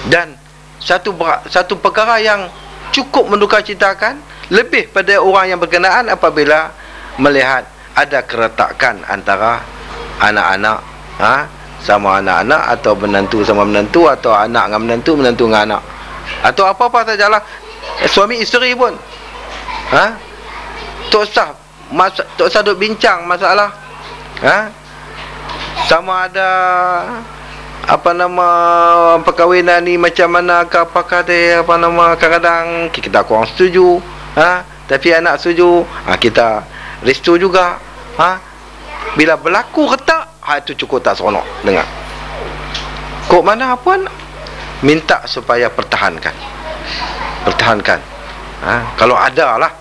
Dan satu perkara yang cukup mendukacitakan lebih pada orang yang berkenaan apabila melihat ada keretakan antara anak-anak, sama anak-anak, atau menantu sama menantu, atau anak dengan menantu, menantu dengan anak, atau apa-apa sajalah, suami isteri pun tak usah duk bincang masalah sama ada perkahwinan ni macam mana ke, apakah dia kadang-kadang kita kurang setuju, tapi anak setuju, kita restu juga. Bila berlaku retak, itu cukup tak seronok dengar. Kok mana pun minta supaya pertahankan. Kalau ada lah,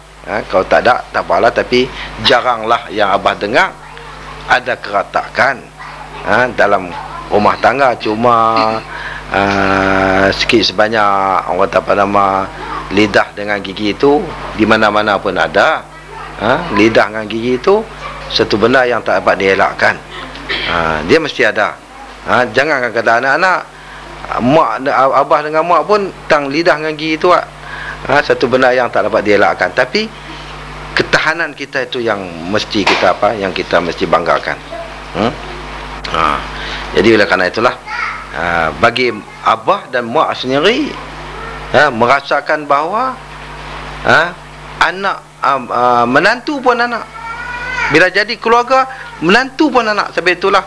kalau tak ada tak apalah, tapi jaranglah yang abah dengar ada keretakan dalam rumah tangga. Cuma sikit sebanyak orang kata lidah dengan gigi itu di mana-mana pun ada. Lidah dengan gigi itu satu benda yang tak dapat dielakkan. Dia mesti ada. Jangan kadang-kadang anak-anak, mak, abah dengan mak pun tang lidah dengan gigi itu satu benda yang tak dapat dielakkan. Tapi ketahanan kita itu yang mesti kita yang kita mesti banggakan. Jadi oleh kerana itulah, bagi abah dan mak sendiri merasakan bahawa anak, menantu pun anak. Bila jadi keluarga, menantu pun anak. Sebab itulah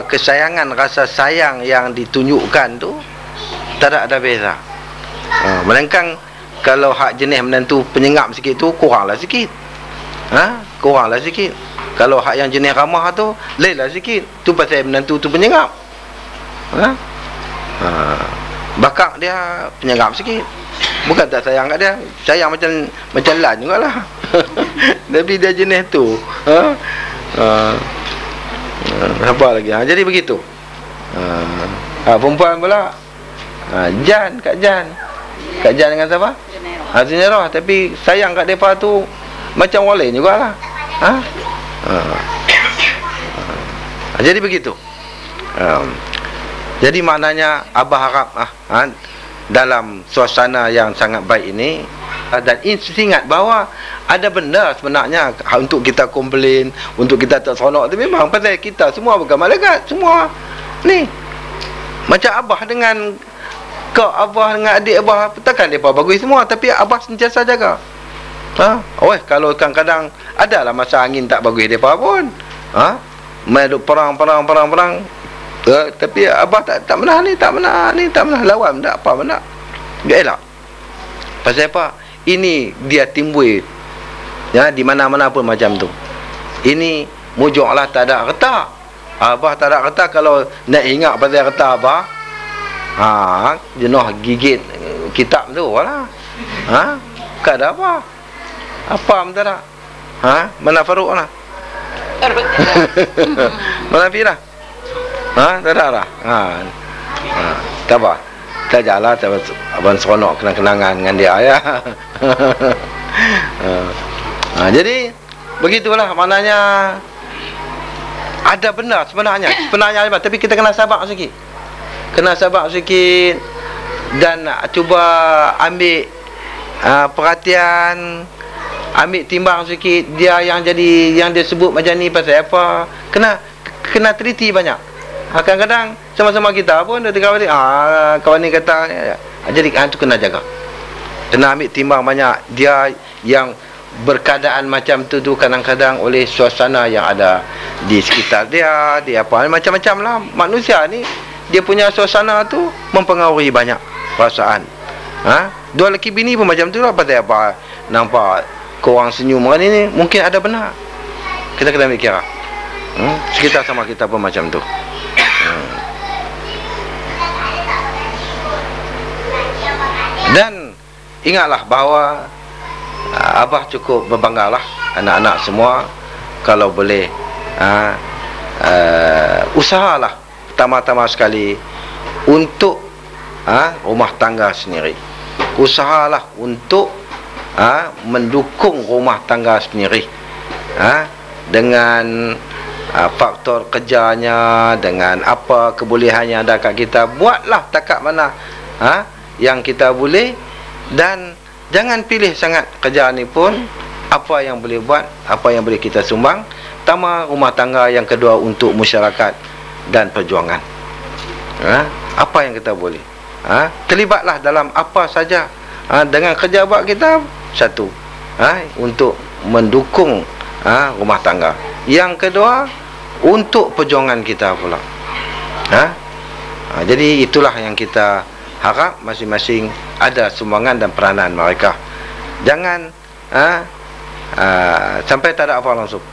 kesayangan, rasa sayang yang ditunjukkan tu tak ada beza. Melainkan kalau hak jenis menantu penyengap sikit tu, kuranglah sikit. Kuranglah sikit. Kalau hak yang jenis ramah tu, lainlah sikit. Tu pasal menantu tu penyengap. Bakak dia penyengap sikit. Bukan tak sayang kat dia, sayang macam lan jugalah. Tapi dia jenis tu. Apa lagi? Jadi begitu. Perempuan pula, Jan, Kak Jan dengan siapa? Zinarah. Tapi sayang kat depa tu macam orang lain jugalah. Jadi begitu. Jadi maknanya abah harap dalam suasana yang sangat baik ini, dan ingat bahawa ada benda sebenarnya untuk kita komplain, untuk kita tak seronok tu memang pasal kita semua bukan malaikat, semua ni macam abah dengan abah dengan adik abah, takkan mereka bagus semua, tapi abah sentiasa jaga. Kalau kadang-kadang adalah masa angin tak bagus mereka pun, main perang, tapi abah tak pernah lawan, tak apa benda. Dia elak. Pasal apa? Ini dia timbul di mana-mana pun macam tu. Ini mujuklah tak ada retak. Abah tak ada retak. Kalau nak ingat pasal retak abah, jenuh gigit kitab tu lah. Tak ada apa. Apa tak ada. Mana Farouk lah. Mana Fira? Tak ada lah. Tak apa. Tak jalan, abang seronok kenang-kenangan dengan dia ya. Jadi begitulah maknanya. Ada benar sebenarnya, tapi kita kena sabar sikit. kena sabar sikit dan cuba ambil perhatian, ambil timbang sikit dia yang jadi, yang dia sebut macam ni pasal apa. Kena teliti banyak. Kadang-kadang sama-sama kita pun ada kawan ni, kawan ni kata, jadi tu kena jaga. Kena ambil timbang banyak. Dia yang berkeadaan macam tu kadang-kadang oleh suasana yang ada di sekitar dia apa, macam-macam lah. Manusia ni dia punya suasana tu mempengaruhi banyak perasaan. Dua lelaki bini pun macam tu lah. Pasal apa nampak korang senyum orang ni, mungkin ada benar. Kita kena ambil kira. Sekitar sama kita pun macam tu. Dan ingatlah bahawa Abah cukup berbanggalah anak-anak semua kalau boleh usahalah pertama-tama sekali untuk rumah tangga sendiri. Usahalah untuk mendukung rumah tangga sendiri dengan faktor kerjanya, dengan apa kebolehan yang ada kat kita. Buatlah takat mana yang kita boleh, dan jangan pilih sangat kerja ni pun. Apa yang boleh buat, apa yang boleh kita sumbang. Pertama, rumah tangga. Yang kedua, untuk masyarakat dan perjuangan. Apa yang kita boleh, terlibatlah dalam apa saja. Dengan kerja buat kita satu, untuk mendukung rumah tangga. Yang kedua, untuk perjuangan kita pula. Jadi itulah yang kita harap, masing-masing ada sumbangan dan peranan mereka. Jangan sampai tak ada apa langsung.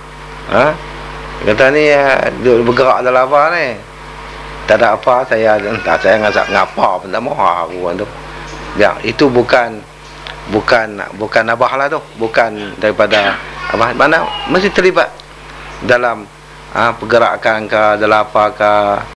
Kata ni bergerak dalam apa ni, tak ada apa, saya ngapa pun tak mahu aku tu. Ya, itu bukan Abah lah tu, bukan daripada Abah. Mana mesti terlibat dalam pergerakan ke, dalam apa ke.